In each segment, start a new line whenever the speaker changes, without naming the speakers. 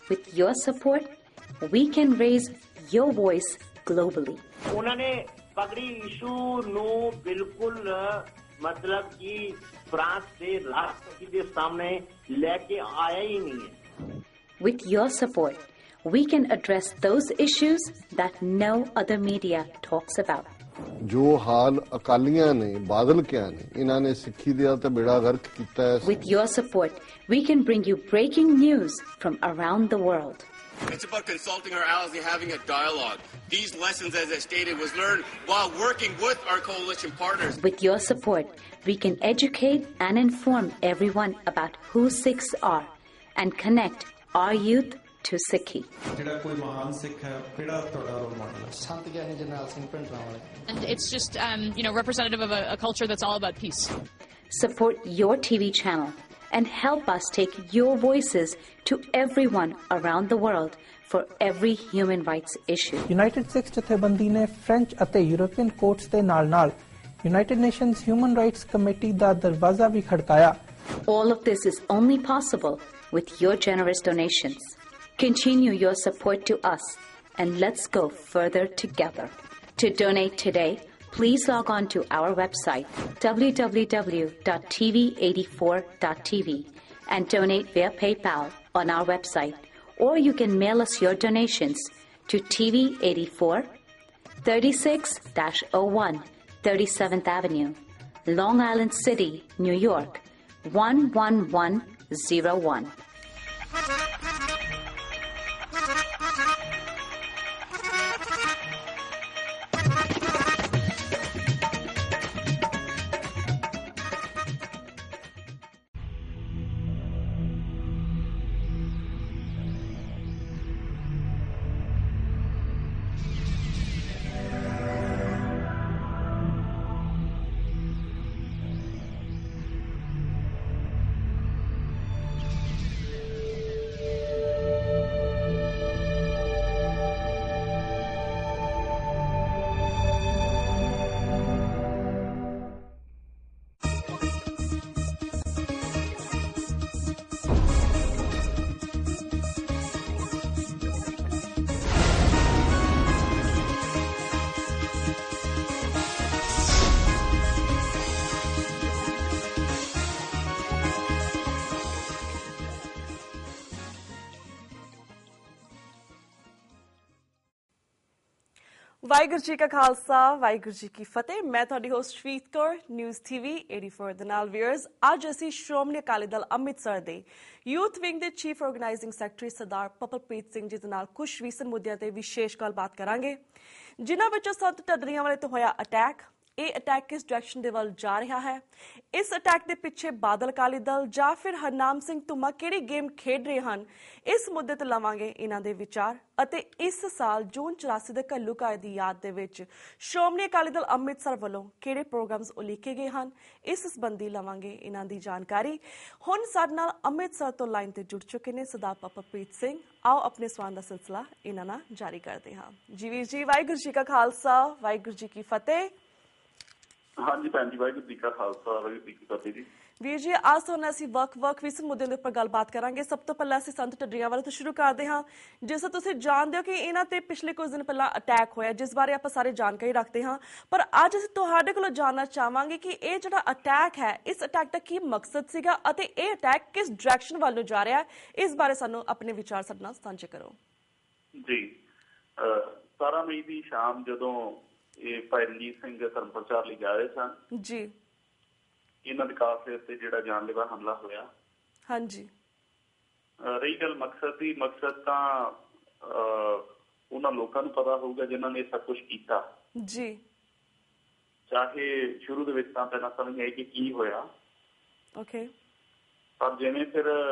With your support, we can raise your voice globally.
उन्होंने पगड़ी issue no बिल्कुल मतलब कि फ्रांस से राष्ट्रपति के सामने लेके आया ही नहीं है.
With your support, we can address those issues that no other media talks about.
जो हाल अकालियां ने बादल क्या ने इन्हां ने सिੱਖੀ ਦਾ ਤੇ ਬੇੜਾ ਗਰਕ ਕੀਤਾ ਹੈ.
With your support, we can bring you breaking news from around the world.
It's about consulting our allies and having a dialogue. These lessons, as I stated, was learned while working with our coalition partners.
With your support, we can educate and inform everyone about who Sikhs are and connect our youth to Sikhi.
And it's just, representative of a culture that's all about peace.
Support your TV channel and help us take your voices to everyone around the world for every human rights issue.
United Sikhs ਜਥੇਬੰਦੀ ਨੇ French ਅਤੇ European courts ਦੇ ਨਾਲ-ਨਾਲ United Nations Human Rights Committee ਦਾ ਦਰਵਾਜ਼ਾ ਵੀ ਖੜਕਾਇਆ.
All of this is only possible with your generous donations. Continue your support to us and let's go further together. To donate today, please log on to our website www.tv84.tv and donate via PayPal on our website, or you can mail us your donations to TV84 36-01 37th Avenue, Long Island City, New York 11101.
Waheguru ji ਕਾ ਖਾਲਸਾ ਵਾਹਿਗੁਰੂ ਜੀ ਕੀ ਫਤਿਹ। ਮੈਂ ਤੁਹਾਡੀ host ਸ਼ਵੀਤ Kaur, news TV 84 ਦੇ ਨਾਲ। Viewers, ਅੱਜ ਅਸੀਂ ਸ਼੍ਰੋਮਣੀ ਅਕਾਲੀ ਦਲ ਅੰਮ੍ਰਿਤਸਰ ਦੇ youth wing ਦੇ chief organising secretary ਸਰਦਾਰ ਪਪਲਪ੍ਰੀਤ ਸਿੰਘ ਜੀ ਦੇ ਨਾਲ ਕੁਝ ਰੀਸੈਂਟ ਮੁੱਦਿਆਂ ਤੇ ਵਿਸ਼ੇਸ਼ ਗੱਲਬਾਤ ਕਰਾਂਗੇ, ਜਿਨ੍ਹਾਂ ਵਿੱਚੋਂ ਸੰਤ ਢੱਡਰੀਆਂ ਵਾਲੇ ਤੋਂ ਹੋਇਆ ਅਟੈਕ। ਇਹ ਅਟੈਕ ਕਿਸ ਡਾਇਰੈਕਸ਼ਨ ਦੇ ਵੱਲ ਜਾ ਰਿਹਾ ਹੈ? ਇਸ ਅਟੈਕ ਦੇ ਪਿੱਛੇ ਬਾਦਲ ਅਕਾਲੀ ਦਲ ਜਾਂ ਫਿਰ ਹਰਨਾਮ ਸਿੰਘ ਧੁੰਮਾ ਕਿਹੜੀ ਗੇਮ ਖੇਡ ਰਹੇ ਹਨ? ਇਸ ਮੁੱਦੇ ਤੇ ਲਵਾਂਗੇ ਇਹਨਾਂ ਦੇ ਵਿਚਾਰ। ਅਤੇ ਇਸ ਸਾਲ ਜੂਨ 84 ਦੇ ਘੱਲੂਘਾਰੇ ਦੀ ਯਾਦ ਦੇ ਵਿੱਚ ਸ਼੍ਰੋਮਣੀ ਅਕਾਲੀ ਦਲ ਅੰਮ੍ਰਿਤਸਰ ਵੱਲੋਂ ਕਿਹੜੇ ਪ੍ਰੋਗਰਾਮਸ ਉਲੀਕੇ ਗਏ ਹਨ, ਇਸ ਸੰਬੰਧੀ ਲਵਾਂਗੇ ਇਹਨਾਂ ਦੀ ਜਾਣਕਾਰੀ। ਹੁਣ ਸਾਡੇ ਨਾਲ ਅੰਮ੍ਰਿਤਸਰ ਤੋਂ ਲਾਈਨ ਤੇ ਜੁੜ ਚੁੱਕੇ ਨੇ ਸਰਦਾਰ ਪਪਲਪ੍ਰੀਤ ਸਿੰਘ। ਆਓ ਆਪਣੇ ਸਵਾਲ ਦਾ ਸਿਲਸਿਲਾ ਇਹਨਾਂ ਨਾਲ ਜਾਰੀ ਕਰਦੇ ਹਾਂ। ਜੀ ਵੀਰ ਜੀ, ਵਾਹਿਗੁਰੂ ਜੀ ਕਾ ਖਾਲਸਾ ਵਾਹਿਗੁਰੂ ਜੀ ਕੀ ਫਤਿਹ।
ਹਾਂਜੀ ਭੈਣ ਜੀ, ਵਾਹਿਗੁਰੂ ਜੀ ਕਾ ਖਾਲਸਾ ਵਾਹਿਗੁਰੂ ਜੀ ਕੀ ਫਤਿਹ ਜੀ।
ਵੀਰ ਜੀ, ਅੱਜ ਤੋਂ ਅਸੀਂ ਵੱਖ ਰੀਸੈਂਟ ਮੁੱਦਿਆਂ ਦੇ ਉੱਪਰ ਗੱਲਬਾਤ ਕਰਾਂਗੇ। ਸਭ ਤੋਂ ਪਹਿਲਾਂ ਅਸੀਂ ਸੰਤ ਢੱਡਰੀਆਂ ਵਾਲੇ ਤੋਂ ਸ਼ੁਰੂ ਕਰਦੇ ਹਾਂ। ਜਿਸ ਤਰ੍ਹਾਂ ਤੁਸੀਂ ਜਾਣਦੇ ਹੋ ਕਿ ਇਹਨਾਂ ਤੇ ਪਿਛਲੇ ਕੁਝ ਦਿਨ ਪਹਿਲਾਂ ਅਟੈਕ ਹੋਇਆ, ਜਿਸ ਬਾਰੇ ਆਪਾਂ ਸਾਰੇ ਜਾਣਕਾਰੀ ਰੱਖਦੇ ਹਾਂ। ਪਰ ਅੱਜ ਅਸੀਂ ਤੁਹਾਡੇ ਕੋਲੋਂ ਜਾਣਨਾ ਚਾਹਾਂਗੇ ਕਿ ਇਹ ਜਿਹੜਾ ਅਟੈਕ ਹੈ, ਇਸ ਅਟੈਕ ਦਾ ਕੀ ਮਕਸਦ ਸੀਗਾ ਅਤੇ ਇਹ ਅਟੈਕ ਕਿਸ ਡਾਇਰੈਕਸ਼ਨ ਵੱਲ ਨੂੰ ਜਾ ਰਿਹਾ ਹੈ? ਇਸ ਬਾਰੇ ਸਾਨੂੰ ਆਪਣੇ ਵਿਚਾਰ ਸਾਡੇ ਨਾਲ ਸਾਂਝੇ ਕਰੋ।
ਜੀ, 17 ਮਈ ਦੀ ਸ਼ਾਮ ਜਦੋਂ ਇਹ ਭਾਈ ਰਣਜੀਤ ਸਿੰਘ ਧਰਮ ਪ੍ਰਚਾਰ ਲਈ ਜਾ ਰਹੇ ਸਨ
ਜੀ,
ਇਹਨਾਂ ਦੇ ਕਾਫਲੇ ਉੱਤੇ ਜਿਹੜਾ ਜਾਨਲੇਵਾ ਹਮਲਾ ਹੋਇਆ।
ਹਾਂਜੀ,
ਰਹੀ ਗੱਲ ਮਕਸਦ ਦੀ, ਮਕਸਦ ਤਾਂ ਉਹਨਾਂ ਲੋਕਾਂ ਨੂੰ ਪਤਾ ਹੋਊਗਾ ਜਿਨ੍ਹਾਂ ਨੇ ਸਭ ਕੁਛ ਕੀਤਾ
ਜੀ।
ਚਾਹੇ ਸ਼ੁਰੂ ਦੇ ਵਿੱਚ ਤਾਂ ਪਹਿਲਾਂ ਸਮਝ ਆਈ ਕਿ ਕੀ ਹੋਇਆ,
ਓਕੇ,
ਪਰ ਜਿਵੇਂ ਫਿਰ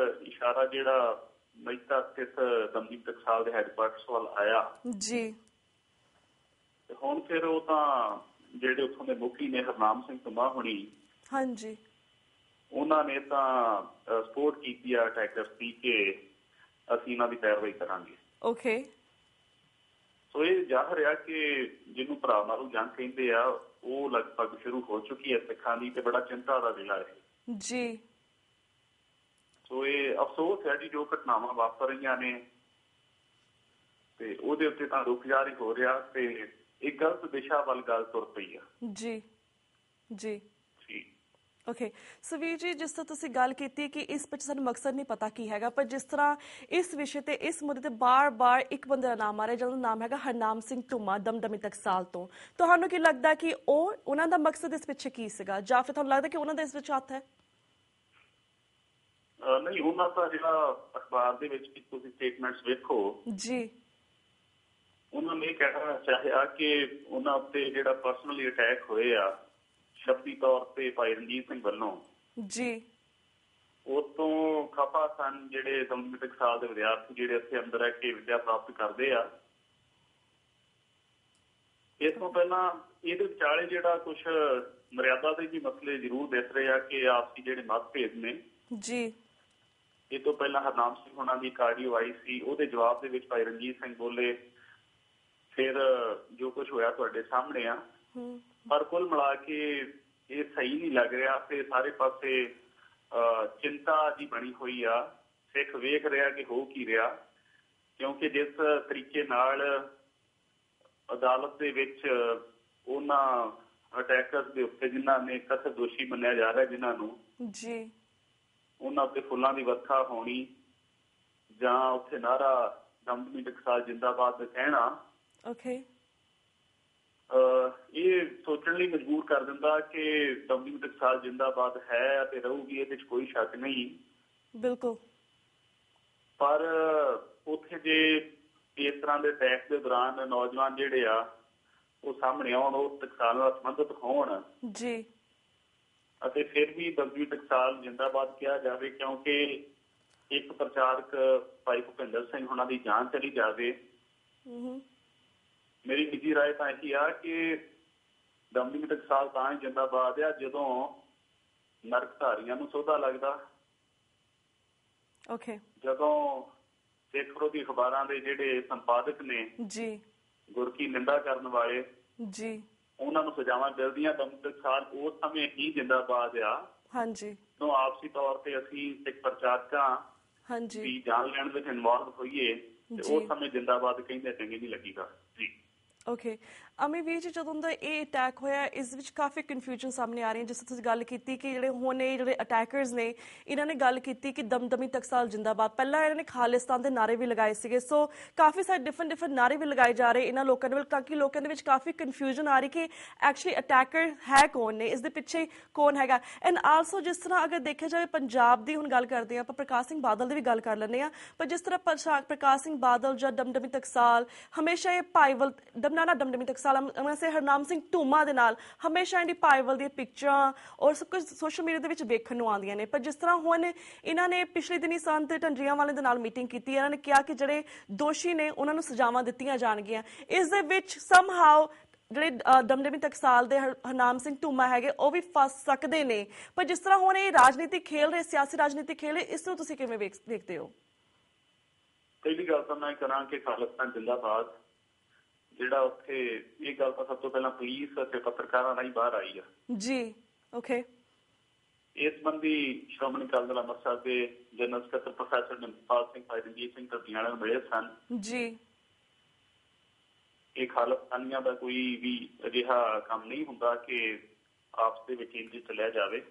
ਇਸ਼ਾਰਾ ਜਿਹੜਾ ਮਹਿਤਾ ਸਥਿਤ ਦਮਦਮੀ ਟਕਸਾਲ ਦੇ ਹੈਡਕੁਆਰਟਰਸ ਵੱਲ ਆਇਆ
ਜੀ,
ਤੇ ਹੁਣ ਫਿਰ ਉਹ ਤਾਂ ਜਿਹੜੇ ਉੱਥੋਂ ਦੇ ਮੁਖੀ ਨੇ ਹਰਨਾਮ ਸਿੰਘ ਧੁੰਮਾ ਹੋਣੀ,
ਹਾਂਜੀ,
ਉਹਨਾਂ ਨੇ ਤਾਂ ਸਪੋਰਟ ਕੀਤੀ ਆ ਅਟੈਕਰਸ ਦੀ ਕਿ ਅਸੀਂ ਇਹਨਾਂ ਦੀ ਪੈਰਵਾਈ ਕਰਾਂਗੇ।
ਓਕੇ,
ਸੋ ਇਹ ਜ਼ਾਹਰ ਆ ਕਿ ਜਿਹਨੂੰ ਭਰਾ ਮਾਰੂ ਜੰਗ ਕਹਿੰਦੇ ਆ, ਉਹ ਲਗਭਗ ਸ਼ੁਰੂ ਹੋ ਚੁੱਕੀ ਹੈ ਸਿੱਖਾਂ ਦੀ, ਤੇ ਬੜਾ ਚਿੰਤਾ ਦਾ ਵੇਲਾ ਹੈ
ਜੀ।
ਸੋ ਇਹ ਅਫਸੋਸ ਹੈ ਜੀ ਜੋ ਘਟਨਾਵਾਂ ਵਾਪਰ ਰਹੀਆਂ ਨੇ, ਤੇ ਉਹਦੇ ਉੱਤੇ ਤਾਂ ਰੁਕ ਜਾਰੀ ਹੋ ਰਿਹਾ ਤੇ ਇੱਕ ਗਲਤ ਦਿਸ਼ਾ ਵੱਲ ਗੱਲ ਤੁਰ ਪਈ ਆ।
ਜੀ ਜੀ
ਜੀ
ਓਕੇ ਸੁਵੀਰ ਜੀ, ਜਿਸ ਤਰ੍ਹਾਂ ਤੁਸੀਂ ਗੱਲ ਕੀਤੀ ਕਿ ਇਸ ਵਿੱਚ ਸਾਨੂੰ ਮਕਸਦ ਨਹੀਂ ਪਤਾ ਕੀ ਹੈਗਾ, ਪਰ ਜਿਸ ਤਰ੍ਹਾਂ ਇਸ ਵਿਸ਼ੇ ਤੇ ਇਸ ਮੁੱਦੇ ਤੇ ਬਾਰ-ਬਾਰ ਇੱਕ ਬੰਦੇ ਦਾ ਨਾਮ ਆ ਰਿਹਾ ਜਿਹਦਾ ਨਾਮ ਹੈਗਾ ਹਰਨਾਮ ਸਿੰਘ ਧੂਮਾ ਦਮਦਮੀ ਟਕਸਾਲ ਤੋਂ, ਤੁਹਾਨੂੰ ਕੀ ਲੱਗਦਾ ਕਿ ਉਹਨਾਂ ਦਾ ਮਕਸਦ ਇਸ ਪਿੱਛੇ ਕੀ ਸੀਗਾ, ਜਾਂ ਫਿਰ ਤੁਹਾਨੂੰ ਲੱਗਦਾ ਕਿ ਉਹਨਾਂ ਦਾ ਇਸ ਵਿੱਚ ਹੱਥ ਹੈ?
ਨਹੀਂ, ਉਹਨਾਂ ਦਾ ਜਿਹੜਾ ਅਖਬਾਰ ਦੇ ਵਿੱਚ ਤੁਸੀਂ ਸਟੇਟਮੈਂਟਸ ਵੇਖੋ
ਜੀ,
ਉਹਨਾਂ ਨੇ ਕਹਿਣਾ ਚਾਹਿਆ ਕਿ ਉਹਨਾਂ ਉੱਤੇ ਜਿਹੜਾ ਪਰਸਨਲੀ ਅਟੈਕ ਹੋਏ ਆ ਸ਼ਬਦੀ ਤੌਰ ਤੇ ਭਾਈ ਰਣਜੀਤ ਸਿੰਘ ਵੱਲੋਂ
ਜੀ,
ਉਹ ਤੋਂ ਖਫਾ ਸਨ ਜਿਹੜੇ ਦਮਦਮੀ ਟਕਸਾਲ ਦੇ ਵਿਦਿਆਰਥੀ ਜਿਹੜੇ ਇੱਥੇ ਅੰਦਰ ਰਹਿ ਕੇ ਵਿੱਦਿਆ ਪ੍ਰਾਪਤ ਕਰਦੇ ਆ। ਇਸ ਤੋਂ ਪਹਿਲਾਂ ਇਹਦੇ ਵਿਚਾਲੇ ਜਿਹੜਾ ਕੁਝ ਮਰਿਆਦਾ ਦੇ ਵੀ ਮਸਲੇ ਜ਼ਰੂਰ ਦਿਖ ਰਹੇ ਆ ਕਿ ਆਪਸੀ ਜਿਹੜੇ ਮਤਭੇਦ ਨੇ
ਜੀ।
ਇਹ ਤੋਂ ਪਹਿਲਾਂ ਹਰਨਾਮ ਸਿੰਘ ਹੋਣਾ ਦੀ ਆਡੀਓ ਆਈ ਸੀ, ਉਹਦੇ ਜਵਾਬ ਦੇ ਵਿੱਚ ਭਾਈ ਰਣਜੀਤ ਸਿੰਘ ਬੋਲੇ, ਫਿਰ ਜੋ ਕੁਝ ਹੋਇਆ ਤੁਹਾਡੇ ਸਾਹਮਣੇ ਆ। ਪਰ ਕੁੱਲ ਮਿਲਾ ਕੇ ਇਹ ਸਹੀ ਨਹੀਂ ਲੱਗ ਰਿਹਾ ਤੇ ਸਾਰੇ ਪਾਸੇ ਚਿੰਤਾ ਜੀ ਬਣੀ ਹੋਈ ਆ। ਸਿੱਖ ਵੇਖ ਰਿਹਾ ਕਿ ਹੋ ਕੀ ਰਿਹਾ, ਕਿਉਂਕਿ ਜਿਸ ਤਰੀਕੇ ਨਾਲ ਅਦਾਲਤ ਦੇ ਵਿੱਚ ਉਹਨਾਂ ਅਟੈਕਰਸ ਦੇ ਉੱਤੇ ਜਿਨ੍ਹਾਂ ਨੇ ਕਥਿਤ ਦੋਸ਼ੀ ਮੰਨਿਆ ਜਾ ਰਿਹਾ ਜਿਨ੍ਹਾਂ ਨੂੰ
ਜੀ,
ਉਹਨਾਂ ਉੱਤੇ ਫੁੱਲਾਂ ਦੀ ਵਰਖਾ ਹੋਣੀ ਜਾਂ ਉੱਥੇ ਨਾਰਾ ਦਮਦਮੀ ਟਕਸਾਲ ਜਿੰਦਾਬਾਦ ਦਾ ਕਹਿਣਾ,
ਓਕੇ,
ਇਹ ਸੋਚਣ ਲਈ ਮਜਬੂਰ ਕਰ ਦਿੰਦਾ ਕਿ ਦਮਦਮੀ ਟਕਸਾਲ ਜਿੰਦਾਬਾਦ ਹੈ ਅਤੇ ਰਹੂਗੀ, ਇਹਦੇ 'ਚ ਕੋਈ ਸ਼ੱਕ ਨਹੀਂ।
ਬਿਲਕੁਲ।
ਪਰ ਉੱਥੇ ਜੇ ਇਸ ਤਰ੍ਹਾਂ ਦੇ ਅਟੈਕ ਦੇ ਦੌਰਾਨ ਨੌਜਵਾਨ ਜਿਹੜੇ ਆ ਉਹ ਸਾਹਮਣੇ ਆਉਣ, ਉਹ ਟਕਸਾਲ ਨਾਲ ਸੰਬੰਧਿਤ ਹੋਣ
ਜੀ, ਅਤੇ
ਫਿਰ ਵੀ ਦਮਦਮੀ ਟਕਸਾਲ ਜਿੰਦਾਬਾਦ ਕਿਹਾ ਜਾਵੇ, ਕਿਉਂਕਿ ਇੱਕ ਪ੍ਰਚਾਰਕ ਭਾਈ ਭੁਪਿੰਦਰ ਸਿੰਘ ਉਹਨਾਂ ਦੀ ਜਾਨ ਚਲੀ ਜਾਵੇ। ਮੇਰੀ ਨਿੱਜੀ ਰਾਏ ਤਾਂ ਇਹੀ ਆ ਕਿ ਦਮਦਮੀ ਟਕਸਾਲ ਤਾਂ ਹੀ ਜਿੰਦਾਬਾਦ ਆ ਜਦੋਂ ਨਰਕਧਾਰੀਆਂ ਨੂੰ ਸੋਧਾ ਲੱਗਦਾ,
ਓਕੇ,
ਜਦੋਂ ਸਿੱਖ ਵਿਰੋਧੀ ਅਖਬਾਰਾਂ ਦੇ ਜਿਹੜੇ ਸੰਪਾਦਕ ਨੇ
ਜੀ,
ਗੁਰ ਕੀ ਨਿੰਦਾ ਕਰਨ ਵਾਲੇ
ਜੀ,
ਉਹਨਾਂ ਨੂੰ ਸਜ਼ਾਵਾਂ ਮਿਲਦੀਆਂ, ਦਮਦਮੀ ਟਕਸਾਲ ਉਸ ਸਮੇਂ ਹੀ ਜਿੰਦਾਬਾਦ ਆ।
ਹਾਂਜੀ,
ਤੋਂ ਆਪਸੀ ਤੌਰ ਤੇ ਅਸੀਂ ਸਿੱਖ ਪ੍ਰਚਾਰਕਾਂ
ਹਾਂਜੀ
ਦੀ ਜਾਨ ਲੈਣ ਵਿੱਚ ਇਨਵੋਲਵ ਹੋਈਏ ਤੇ ਉਸ ਸਮੇਂ ਜਿੰਦਾਬਾਦ ਕਹਿੰਦੇ ਚੰਗੇ ਨਹੀਂ ਲੱਗੇਗਾ ਜੀ।
ਓਕੇ ਅਮੀ ਵੀਰ ਜੀ, ਜਦੋਂ ਦਾ ਇਹ ਅਟੈਕ ਹੋਇਆ ਇਸ ਵਿੱਚ ਕਾਫੀ ਕਨਫਿਊਜ਼ਨ ਸਾਹਮਣੇ ਆ ਰਹੀ ਹੈ। ਜਿਸ ਤਰ੍ਹਾਂ ਤੁਸੀਂ ਗੱਲ ਕੀਤੀ ਕਿ ਜਿਹੜੇ ਅਟੈਕਰਸ ਨੇ ਇਹਨਾਂ ਨੇ ਗੱਲ ਕੀਤੀ ਕਿ ਦਮਦਮੀ ਟਕਸਾਲ ਜਿੰਦਾਬਾਦ, ਪਹਿਲਾਂ ਇਹਨਾਂ ਨੇ ਖਾਲਿਸਤਾਨ ਦੇ ਨਾਰੇ ਵੀ ਲਗਾਏ ਸੀਗੇ, ਸੋ ਕਾਫੀ ਸਾਰੇ ਡਿਫਰੈਂਟ ਨਾਰੇ ਵੀ ਲਗਾਏ ਜਾ ਰਹੇ ਇਹਨਾਂ ਲੋਕਾਂ ਦੇ ਵੱਲ, ਤਾਂ ਕਿ ਲੋਕਾਂ ਦੇ ਵਿੱਚ ਕਾਫੀ ਕਨਫਿਊਜ਼ਨ ਆ ਰਹੀ ਕਿ ਐਕਚੁਅਲੀ ਅਟੈਕਰ ਹੈ ਕੌਣ ਨੇ, ਇਸ ਦੇ ਪਿੱਛੇ ਕੌਣ ਹੈਗਾ। ਐਂਡ ਆਲਸੋ ਜਿਸ ਤਰ੍ਹਾਂ ਅਗਰ ਦੇਖਿਆ ਜਾਵੇ ਪੰਜਾਬ ਦੀ ਹੁਣ ਗੱਲ ਕਰਦੇ ਹਾਂ ਆਪਾਂ, ਪ੍ਰਕਾਸ਼ ਸਿੰਘ ਬਾਦਲ ਦੀ ਵੀ ਗੱਲ ਕਰ ਲੈਂਦੇ ਹਾਂ, ਪਰ ਜਿਸ ਤਰ੍ਹਾਂ ਪ੍ਰਕਾਸ਼ ਸਿੰਘ ਬਾਦਲ ਜਾਂ ਦਮਦਮੀ ਟਕਸਾਲ ਹਮੇਸ਼ਾ ਇਹ ਭਾਈਵਾਲ ਦਮਦਮੀ ਟਕਸਾਲ ਹਰਨਾਮ ਸਿੰਘ ਧੂਮਾ ਦੇ ਨਾਲ ਹਮੇਸ਼ਾ ਇਹਦੀ ਭਾਈਵਾਲ ਦੀਆਂ ਪਿਕਚਰਾਂ ਔਰ ਸਭ ਕੁਝ ਸੋਸ਼ਲ ਮੀਡੀਆ ਦੇ ਵਿੱਚ ਵੇਖਣ ਨੂੰ ਆਉਂਦੀਆਂ ਨੇ। ਪਰ ਜਿਸ ਤਰ੍ਹਾਂ ਹੁਣ ਇਹਨਾਂ ਨੇ ਪਿਛਲੇ ਦਿਨੀ ਸੰਤ ਢੰਡਰੀਆਂ ਵਾਲੇ ਦੇ ਨਾਲ ਮੀਟਿੰਗ ਕੀਤੀ, ਇਹਨਾਂ ਨੇ ਕਿਹਾ ਕਿ ਜਿਹੜੇ ਦੋਸ਼ੀ ਨੇ ਉਹਨਾਂ ਨੂੰ ਸਜ਼ਾਵਾਂ ਦਿੱਤੀਆਂ ਜਾਣਗੀਆਂ। ਇਸ ਦੇ ਵਿੱਚ ਸਮਹਾਉ ਜਿਹੜੇ ਦਮਦਮੀ ਟਕਸਾਲ ਦੇ ਹਰਨਾਮ ਸਿੰਘ ਧੂਮਾ ਹੈਗੇ ਉਹ ਵੀ ਫਸ ਸਕਦੇ ਨੇ। ਪਰ ਜਿਸ ਤਰ੍ਹਾਂ ਹੁਣ ਇਹ ਰਾਜਨੀਤੀ ਖੇਲ ਰਹੇ, ਸਿਆਸੀ ਰਾਜਨੀਤੀ ਖੇਲ ਰਹੇ, ਇਸ ਨੂੰ ਤੁਸੀਂ ਕਿਵੇਂ ਵੇਖਦੇ ਹੋ?
ਪਹਿਲੀ ਗੱਲ ਤਾਂ ਮੈਂ ਕਰਾਂ ਕਿ ਖਾਲਿਸਤਾਨ ਜਿੰਦਾਬਾਦ ਜਿਹੜਾ ਉੱਥੇ ਇਹ ਗੱਲ ਤਾਂ ਸਭ ਤੋਂ ਪਹਿਲਾਂ ਪੁਲਿਸ ਅਤੇ ਪੱਤਰਕਾਰਾਂ ਨਾਲ ਹੀ ਬਾਹਰ ਆਈ ਆ
ਜੀ। ਓਕੇ,
ਇਸ ਸੰਬੰਧੀ ਸ਼੍ਰੋਮਣੀ ਅਕਾਲੀ ਦਲ ਅੰਮ੍ਰਿਤਸਰ ਦੇ ਜਨਰਲ ਸਕੱਤਰ ਪ੍ਰੋਫੈਸਰ ਨਿਮਪਾਲ ਸਿੰਘ ਭਾਈ ਰਣਜੀਤ ਸਿੰਘ ਢੱਡੀਆਂ ਨੂੰ ਮਿਲੇ ਸਨ
ਜੀ।
ਇਹ ਖਾਲਿਸਤਾਨੀਆਂ ਦਾ ਕੋਈ ਵੀ ਅਜਿਹਾ ਕੰਮ ਨਹੀਂ ਹੁੰਦਾ ਕਿ ਆਪਸ ਦੇ ਵਿੱਚ ਇੰਜ ਚੱਲਿਆ ਜਾਵੇ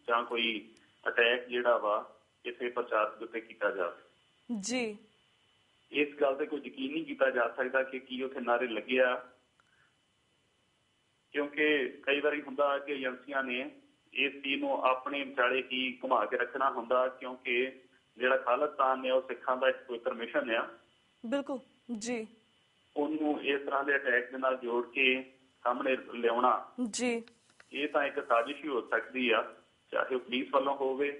ਜਾਂ ਕੋਈ ਅਟੈਕ ਜਿਹੜਾ ਵਾ ਕਿਸੇ ਪ੍ਰਚਾਰਕ ਉੱਤੇ ਕੀਤਾ ਜਾਵੇ
ਜੀ।
ਇਸ ਗੱਲ ਤੇ ਕੋਈ ਯਕੀਨ ਨਹੀਂ ਕੀਤਾ ਜਾ ਸਕਦਾ ਕਿ ਕੀ ਉੱਥੇ ਨਾਰੇ ਲੱਗਿਆ, ਕਿਉਂਕਿ ਕਈ ਵਾਰੀ ਹੁੰਦਾ ਕਿ ਏਜੰਸੀਆਂ ਨੇ ਇਸ ਚੀਜ਼ ਨੂੰ ਆਪਣੇ ਵਿਚਾਲੇ ਹੀ ਘੁਮਾ ਕੇ ਰੱਖਣਾ ਹੁੰਦਾ, ਕਿਉਂਕਿ ਜਿਹੜਾ ਖਾਲਿਸਤਾਨ ਨੇ ਉਹ ਸਿੱਖਾਂ ਦਾ ਇੱਕ ਪਵਿੱਤਰ ਮਿਸ਼ਨ ਆ।
ਬਿਲਕੁਲ ਜੀ।
ਉਹਨੂੰ ਇਸ ਤਰ੍ਹਾਂ ਦੇ ਅਟੈਕ ਦੇ ਨਾਲ ਜੋੜ ਕੇ ਸਾਹਮਣੇ ਲਿਆਉਣਾ
ਜੀ,
ਇਹ ਤਾਂ ਇੱਕ ਸਾਜ਼ਿਸ਼ ਹੀ ਹੋ ਸਕਦੀ ਆ, ਚਾਹੇ ਉਹ ਪੁਲਿਸ ਵੱਲੋਂ ਹੋਵੇ,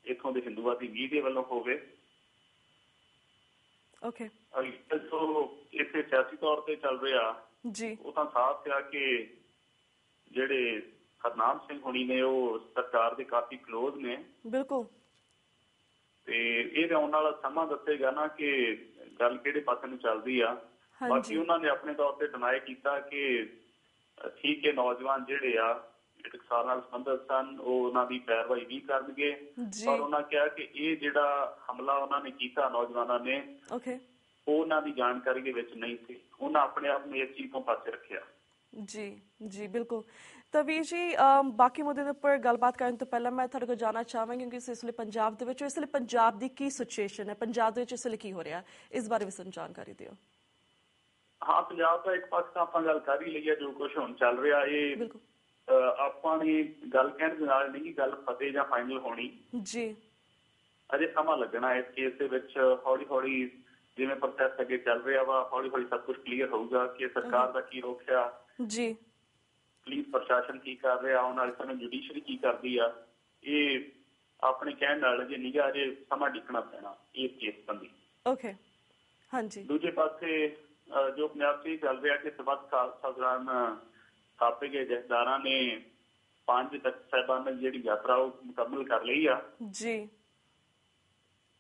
ਇੱਥੋਂ ਦੇ ਹਿੰਦੂਵਾਦੀ ਮੀਡੀਆ ਵੱਲੋਂ ਹੋਵੇ।
ਓਕੇ,
ਇੱਥੇ ਸਿਆਸੀ ਤੌਰ ਤੇ ਚੱਲ ਰਿਹਾ
ਜੀ, ਉਹ
ਤਾਂ ਸਾਫ਼ ਆ ਕਿ ਜਿਹੜੇ ਹਰਨਾਮ ਸਿੰਘ ਹੋਣੀ ਨੇ ਉਹ ਸਰਕਾਰ ਦੇ ਕਾਫੀ ਕਲੋਜ਼ ਨੇ।
ਬਿਲਕੁਲ।
ਤੇ ਇਹ ਆਉਣ ਵਾਲਾ ਸਮਾਂ ਦੱਸੇਗਾ ਨਾ ਕਿ ਗੱਲ ਕਿਹੜੇ ਪਾਸੇ ਨੂੰ ਚੱਲਦੀ ਆ। ਬਾਕੀ ਉਹਨਾਂ ਨੇ ਆਪਣੇ ਤੌਰ ਤੇ ਡਿਨਾਈ ਕੀਤਾ ਕਿ ਠੀਕ ਹੈ, ਨੌਜਵਾਨ ਜਿਹੜੇ ਆ ਟਕਸਾਲ ਨਾਲ ਸੰਬੰਧਿਤ ਸਨ ਉਹ ਉਹਨਾਂ ਦੀ ਪੈਰਵਾਈ ਵੀ ਕਰਨਗੇ, ਪਰ ਉਹਨਾਂ ਕਿਹਾ ਕਿ ਇਹ ਜਿਹੜਾ ਹਮਲਾ ਉਹਨਾਂ ਨੇ ਕੀਤਾ ਨੌਜਵਾਨਾਂ ਨੇ, ਉਹ ਉਹਨਾਂ ਦੀ ਜਾਣਕਾਰੀ ਦੇ ਵਿੱਚ ਨਹੀਂ ਸੀ। ਉਹਨਾਂ ਆਪਣੇ ਆਪ ਨੂੰ ਇਸ ਚੀਜ਼ ਤੋਂ ਪਾਸੇ ਰੱਖਿਆ।
ਜੀ ਜੀ ਬਿਲਕੁਲ। ਤਾਂ ਵੀਰ ਜੀ, ਬਾਕੀ ਮੁੱਦੇ ਦੇ ਉੱਪਰ ਗੱਲਬਾਤ ਕਰਨ ਤੋਂ ਪਹਿਲਾਂ ਮੈਂ ਤੁਹਾਡੇ ਕੋਲ ਜਾਣਨਾ ਚਾਹਾਂਗੀ ਕਿ ਇਸ ਵੇਲੇ ਪੰਜਾਬ ਦੇ ਵਿੱਚ, ਇਸ ਵੇਲੇ ਪੰਜਾਬ ਦੀ ਕੀ ਸਿਚੁਏਸ਼ਨ ਹੈ, ਪੰਜਾਬ ਦੇ ਵਿੱਚ ਇਸ ਵੇਲੇ ਕੀ ਹੋ ਰਿਹਾ, ਇਸ ਬਾਰੇ ਵੀ ਸਾਨੂੰ ਜਾਣਕਾਰੀ ਦਿਓ।
ਹਾਂ, ਪੰਜਾਬ ਦਾ ਇੱਕ ਪਾਸੇ ਤਾਂ ਆਪਾਂ ਗੱਲ ਕਰ ਹੀ ਲਈ ਹੈ, ਜੋ ਕੁਛ ਹੁਣ ਚੱਲ ਰਿਹਾ ਇਹ ਆਪਾਂ ਨੇ ਗੱਲ ਕਹਿਣ ਦੇ ਨਾਲ ਨਹੀਂ ਗੱਲ ਫਤਿਹ ਜਾਂ ਫਾਈਨਲ ਹੋਣੀ
ਜੀ,
ਅਜੇ ਸਮਾਂ ਲੱਗਣਾ ਇਸ ਕੇਸ ਦੇ ਵਿੱਚ। ਹੌਲੀ ਹੌਲੀ ਜਿਵੇਂ ਪ੍ਰੋਸੈਸ ਅੱਗੇ ਚੱਲ ਰਿਹਾ ਵਾ, ਹੌਲੀ ਹੌਲੀ ਸਭ ਕੁਝ ਕਲੀਅਰ ਹੋਊਗਾ ਕਿ ਸਰਕਾਰ ਦਾ ਕੀ ਰੁਖ ਆ
ਜੀ,
ਪੁਲਿਸ ਪ੍ਰਸ਼ਾਸਨ ਕੀ ਕਰ ਰਿਹਾ, ਆਉਣ ਵਾਲੇ ਸਮੇਂ ਜੁਡੀਸ਼ਰੀ ਕੀ ਕਰਦੀ ਆ। ਇਹ ਆਪਣੇ ਕਹਿਣ ਨਾਲ ਜੇ ਨਿਗਾਹ ਅਜੇ ਸਮਾਂ ਡਿੱਕਣਾ ਪੈਣਾ ਇਸ ਕੇਸ ਸੰਬੰਧੀ।
ਓਕੇ, ਹਾਂਜੀ।
ਦੂਜੇ ਪਾਸੇ ਜੋ ਪੰਜਾਬ 'ਚ ਚੱਲ ਰਿਹਾ ਕਿ ਸਰਬੱਤ ਖਾਲਸਾ ਦੌਰਾਨ ਥਾਪੇ ਗਏ ਜਥੇਦਾਰਾਂ ਨੇ 5 ਤਖ਼ਤ ਸਾਹਿਬਾਨ ਦੀ ਜਿਹੜੀ ਯਾਤਰਾ ਉਹ ਮੁਕੰਮਲ ਕਰ ਲਈ ਆ
ਜੀ।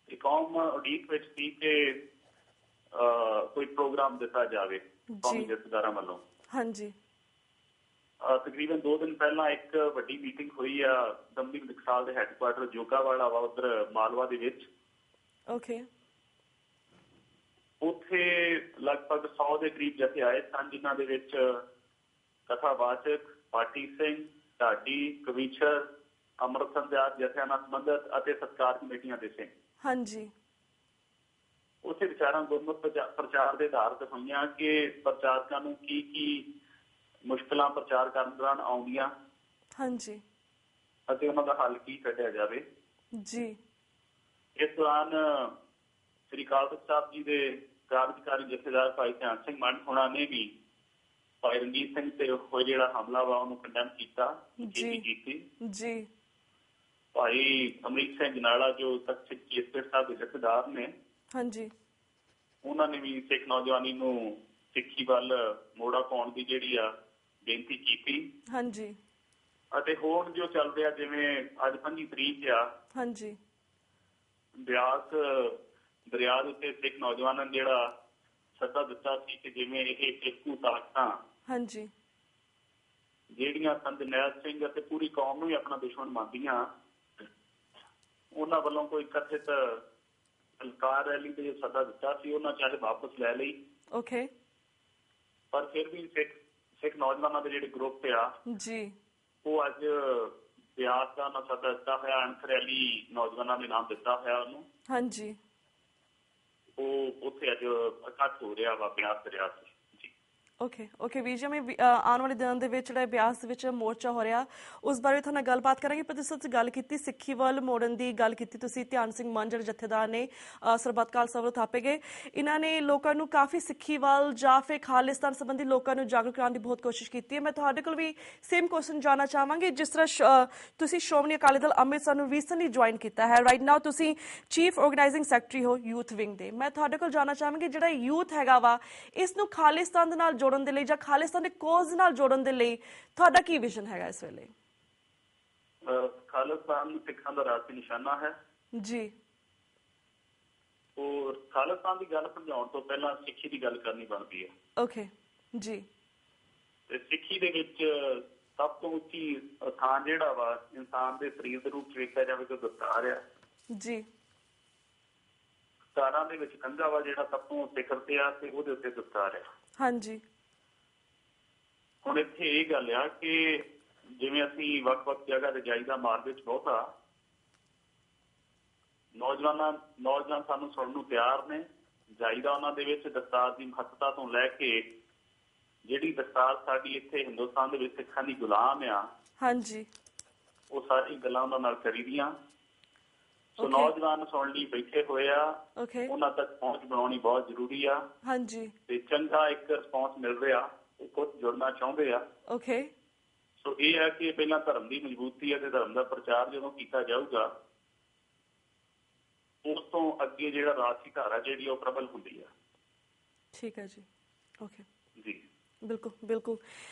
ਇਹ ਕੌਮ ਉਡੀਕ ਵਿੱਚ ਸੀ ਕਿ ਕੋਈ ਪ੍ਰੋਗਰਾਮ ਦਿੱਤਾ ਜਾਵੇ ਕੌਮੀ ਜਥੇਦਾਰਾਂ ਵੱਲੋਂ।
ਹਾਂਜੀ।
ਤਕਰੀਬਨ 2 ਦਿਨ ਪਹਿਲਾਂ ਇੱਕ ਵੱਡੀ ਮੀਟਿੰਗ ਹੋਈ ਆ ਦਮਦਮੀ ਟਕਸਾਲ ਦੇ ਹੈਡਕੁਆਟਰ ਜੋਗਾਵਾਲਾ ਵਾ ਉਧਰ ਮਾਲਵਾ ਦੇ ਵਿੱਚ।
ਓਕੇ।
ਉੱਥੇ ਲਗਭਗ 100 ਦੇ ਕਰੀਬ ਜਥੇ ਆਏ ਸਨ, ਜਿਨ੍ਹਾਂ ਦੇ ਵਿੱਚ ਕਥਾਵਾਚਕ, ਪਾਟੀ ਸਿੰਘ, ਢਾਡੀ, ਕਵੀਸ਼ਰ, ਅੰਮ੍ਰਿਤ ਸੰਧਿਆਰ ਜਥਿਆਂ ਨਾਲ ਸੰਬੰਧਿਤ ਅਤੇ ਸਤਿਕਾਰ ਕਮੇਟੀਆਂ ਦੇ ਸਿੰਘ। ਹਾਂਜੀ। ਉੱਥੇ ਵਿਚਾਰਾਂ ਗੁਰਮਤਿ ਪ੍ਰਚਾਰ ਦੇ ਆਧਾਰ ਤੇ ਹੋਈਆਂ ਕਿ ਪ੍ਰਚਾਰਕਾਂ ਨੂੰ ਕੀ ਕੀ ਮੁਸ਼ਕਲਾਂ ਪ੍ਰਚਾਰ ਕਰਨ ਦੌਰਾਨ ਆਉਂਦੀਆਂ ਹਾਂਜੀ ਅਤੇ ਉਹਨਾਂ ਦਾ ਹੱਲ ਕੀ ਕੱਢਿਆ ਜਾਵੇ ਜੀ। ਇਸ ਦੌਰਾਨ ਸ੍ਰੀ ਅਕਾਲ ਤਖ਼ਤ ਸਾਹਿਬ ਜੀ ਦੇ ਕਾਰਜਕਾਰੀ ਜਥੇਦਾਰ ਭਾਈ ਧਿਆਨ ਸਿੰਘ ਮੰਡ ਹੋਣਾ ਨੇ ਵੀ ਭਾਈ ਰਣਜੀਤ ਸਿੰਘ ਤੇ ਹੋਏ ਜਿਹੜਾ ਹਮਲਾ ਵਾ ਉਹਨੂੰ ਕੰਡੈਮ ਕੀਤਾ ਜੀ। ਭਾਈ ਅਮਰੀਕ ਸਿੰਘ ਜਨਾਲਾ ਜੋ ਤਖਤ ਕੇਸਗੜ੍ਹ ਸਾਹਿਬ ਦੇ ਜਥੇਦਾਰ ਨੇ ਹਾਂਜੀ, ਉਹਨਾਂ ਨੇ ਵੀ ਸਿੱਖ ਨੌਜਵਾਨੀ ਨੂੰ ਸਿੱਖੀ ਵੱਲ ਮੋੜਾ ਪਾਉਣ ਦੀ ਜਿਹੜੀ ਆ ਬੇਨਤੀ ਕੀਤੀ ਹਾਂਜੀ। ਅਤੇ ਹੁਣ ਜੋ ਚੱਲ ਰਿਹਾ ਜਿਵੇਂ ਅੱਜ 25 ਤਰੀਕ ਆ ਹਾਂਜੀ, ਬਿਆਸ ਦਰਿਆ ਦੇ ਉੱਤੇ ਸਿੱਖ ਨੌਜਵਾਨਾਂ ਨੇ ਜਿਹੜਾ ਸੱਦਾ ਦਿੱਤਾ ਸੀ ਕਿ ਜਿਵੇਂ ਇਹ ਫਿਰਕੂ ਤਾਕਤਾਂ ਹਾਂਜੀ ਜਿਹੜੀਆਂ ਸੰਤ ਨੈਲ ਸਿੰਘ ਅਤੇ ਪੂਰੀ ਕੌਮ ਨੂੰ ਹੀ ਆਪਣਾ ਦੁਸ਼ਮਣ ਮੰਨਦੀਆਂ, ਉਹਨਾਂ ਵੱਲੋਂ ਕੋਈ ਕਥਿਤ ਹਲਕਾਰ ਰੈਲੀ ਤੇ ਜੋ ਸੱਦਾ ਦਿੱਤਾ ਸੀ ਉਹਨਾਂ ਚਾਹੇ ਵਾਪਸ ਲੈ ਲਈ ਓਕੇ, ਪਰ ਫਿਰ ਵੀ ਸਿੱਖ ਨੌਜਵਾਨਾਂ ਦੇ ਜਿਹੜੇ ਗਰੁੱਪ ਆ ਜੀ ਉਹ ਅੱਜ ਬਿਆਸ ਦਾ ਸੱਦਾ ਦਿੱਤਾ ਹੋਇਆ ਅਣਖ ਰੈਲੀ ਨੌਜਵਾਨਾਂ ਦੇ ਨਾਮ ਦਿੱਤਾ ਹੋਇਆ ਉਹਨੂੰ ਹਾਂਜੀ, ਉਹ ਉੱਥੇ ਅੱਜ ਇਕੱਠ ਹੋ ਰਿਹਾ ਵਾ ਬਿਆਸ ਦਰਿਆ ਤੇ। ਓਕੇ ਵੀਰ ਜੀ, ਮੈਂ ਆਉਣ ਵਾਲੇ ਦਿਨਾਂ ਦੇ ਵਿੱਚ ਜਿਹੜਾ ਬਿਆਸ ਦੇ ਵਿੱਚ ਮੋਰਚਾ ਹੋ ਰਿਹਾ ਉਸ ਬਾਰੇ ਤੁਹਾਡੇ ਨਾਲ ਗੱਲਬਾਤ ਕਰਾਂਗੇ। ਪਰ ਤੁਸੀਂ ਗੱਲ ਕੀਤੀ ਸਿੱਖੀ ਵੱਲ ਮੋੜਨ ਦੀ ਗੱਲ ਕੀਤੀ ਤੁਸੀਂ। ਧਿਆਨ ਸਿੰਘ ਮੰਡ ਜਿਹੜੇ ਜਥੇਦਾਰ ਨੇ ਸਰਬੱਤ ਖਾਲਸਾ ਵੱਲੋਂ ਥਾਪੇ ਗਏ, ਇਹਨਾਂ ਨੇ ਲੋਕਾਂ ਨੂੰ ਕਾਫੀ ਸਿੱਖੀ ਵੱਲ ਜਾਂ ਫਿਰ ਖਾਲਿਸਤਾਨ ਸੰਬੰਧੀ ਲੋਕਾਂ ਨੂੰ ਜਾਗਰੂਕ ਕਰਾਉਣ ਦੀ ਬਹੁਤ ਕੋਸ਼ਿਸ਼ ਕੀਤੀ ਹੈ। ਮੈਂ ਤੁਹਾਡੇ ਕੋਲ ਵੀ ਸੇਮ ਕੁਐਸਚਨ ਜਾਣਨਾ ਚਾਹਾਂਗੀ। ਜਿਸ ਤਰ੍ਹਾਂ ਤੁਸੀਂ ਸ਼੍ਰੋਮਣੀ ਅਕਾਲੀ ਦਲ ਅੰਮ੍ਰਿਤਸਰ ਨੂੰ ਰੀਸੈਂਟਲੀ ਜੁਆਇਨ ਕੀਤਾ ਹੈ, ਰਾਈਟ ਨਾਓ ਤੁਸੀਂ ਚੀਫ ਆਰਗੇਨਾਈਜ਼ਿੰਗ ਸੈਕਟਰੀ ਹੋ ਯੂਥ ਵਿੰਗ ਦੇ। ਮੈਂ ਤੁਹਾਡੇ ਕੋਲ ਜਾਣਨਾ ਚਾਹਾਂਗੀ ਜਿਹੜਾ ਯੂਥ ਹੈਗਾ ਵਾ ਇਸ ਨੂੰ ਖਾਲਿਸਤਾਨ ਦੇ ਨਾਲ ਜੋੜਨ ਦੇ ਲਈ ਜਾਂ ਖਾਲਿਸਤਾਨ ਦੇ ਕੋਜ਼ ਨਾਲ ਜੋੜਨ ਦੇ ਲਈ ਤੁਹਾਡਾ ਕੀ ਵਿਜ਼ਨ ਹੈਗਾ ਇਸ ਵੇਲੇ? ਖਾਲਿਸਤਾਨ ਸਿੱਖਾਂ ਦਾ ਰਾਸ਼ਟਰੀ ਨਿਸ਼ਾਨਾ ਹੈ ਜੀ। ਔਰ ਖਾਲਿਸਤਾਨ ਦੀ ਗੱਲ ਸਮਝਾਉਣ ਤੋਂ ਪਹਿਲਾਂ ਸਿੱਖੀ ਦੀ ਗੱਲ ਕਰਨੀ ਬਣਦੀ ਹੈ। ਓਕੇ ਜੀ। ਤੇ ਸਿੱਖੀ ਦੇ ਵਿੱਚ ਸਭ ਤੋਂ ਉੱਚੀ ਥਾਂ ਜਿਹੜਾ ਵਾ ਇਨਸਾਨ ਦੇ ਸਰੀਰ ਦੇ ਰੂਪ ਚ ਵੇਖਿਆ ਜਾਵੇ ਤਾਂ ਦਸਤਾਰ ਆ ਜੀ। ਦਸਤਾਰਾਂ ਦੇ ਵਿੱਚ ਕੰਘਾ ਵਾ ਜਿਹੜਾ ਸਭ ਤੋਂ ਸਿਖਰ ਤੇ ਆ ਤੇ ਉਹਦੇ ਉੱਤੇ ਦਸਤਾਰ ਆ ਹਾਂਜੀ। ਹੁਣ ਇੱਥੇ ਇਹ ਗੱਲ ਆ ਕਿ ਜਿਵੇਂ ਅਸੀਂ ਵੱਖ-ਵੱਖ ਜਗ੍ਹਾ ਤੇ ਜਾਈਦਾ, ਮਾਰਗ ਵਿੱਚ ਬਹੁਤਾ ਨੌਜਵਾਨ ਸਾਨੂੰ ਸੁਣਨ ਨੂੰ ਤਿਆਰ ਨੇ, ਜਾਈਦਾ ਉਹਨਾਂ ਦੇ ਵਿੱਚ ਦਸਤਾਰ ਦੀ ਮਹੱਤਤਾ ਤੋਂ ਲੈ ਕੇ ਜਿਹੜੀ ਦਸਤਾਰ ਸਾਡੀ ਇੱਥੇ ਹਿੰਦੁਸਤਾਨ ਦੇ ਵਿੱਚ ਸਿੱਖਾਂ ਦੀ ਗੁਲਾਮ ਆ ਹਾਂਜੀ, ਉਹ ਸਾਰੀ ਗੱਲਾਂ ਉਹਨਾਂ ਨਾਲ ਕਰੀਦੀਆਂ। ਸੋ ਨੌਜਵਾਨ ਸੁਣਨ ਲਈ ਬੈਠੇ ਹੋਏ ਆ, ਉਹਨਾਂ ਤੱਕ ਪਹੁੰਚ ਬਣਾਉਣੀ ਬਹੁਤ ਜ਼ਰੂਰੀ ਆ ਹਾਂਜੀ। ਤੇ ਚੰਗਾ ਇੱਕ ਰਿਸਪੌਂਸ ਮਿਲ ਰਿਹਾ, ਕੁਝ ਜੁੜਨਾ ਚਾਹੁੰਦੇ ਆ ਓਕੇ। ਸੋ ਇਹ ਹੈ ਕਿ ਪਹਿਲਾਂ ਧਰਮ ਦੀ ਮਜ਼ਬੂਤੀ ਅਤੇ ਧਰਮ ਦਾ ਪ੍ਰਚਾਰ ਜਦੋਂ ਕੀਤਾ ਜਾਊਗਾ ਉਸ ਤੋਂ ਅੱਗੇ ਜਿਹੜਾ ਰਾਜਸੀ ਧਾਰਾ ਜਿਹੜੀ ਉਹ ਪ੍ਰਬਲ ਹੁੰਦੀ ਆ। ਠੀਕ ਹੈ ਜੀ, ਓਕੇ ਜੀ, ਬਿਲਕੁਲ।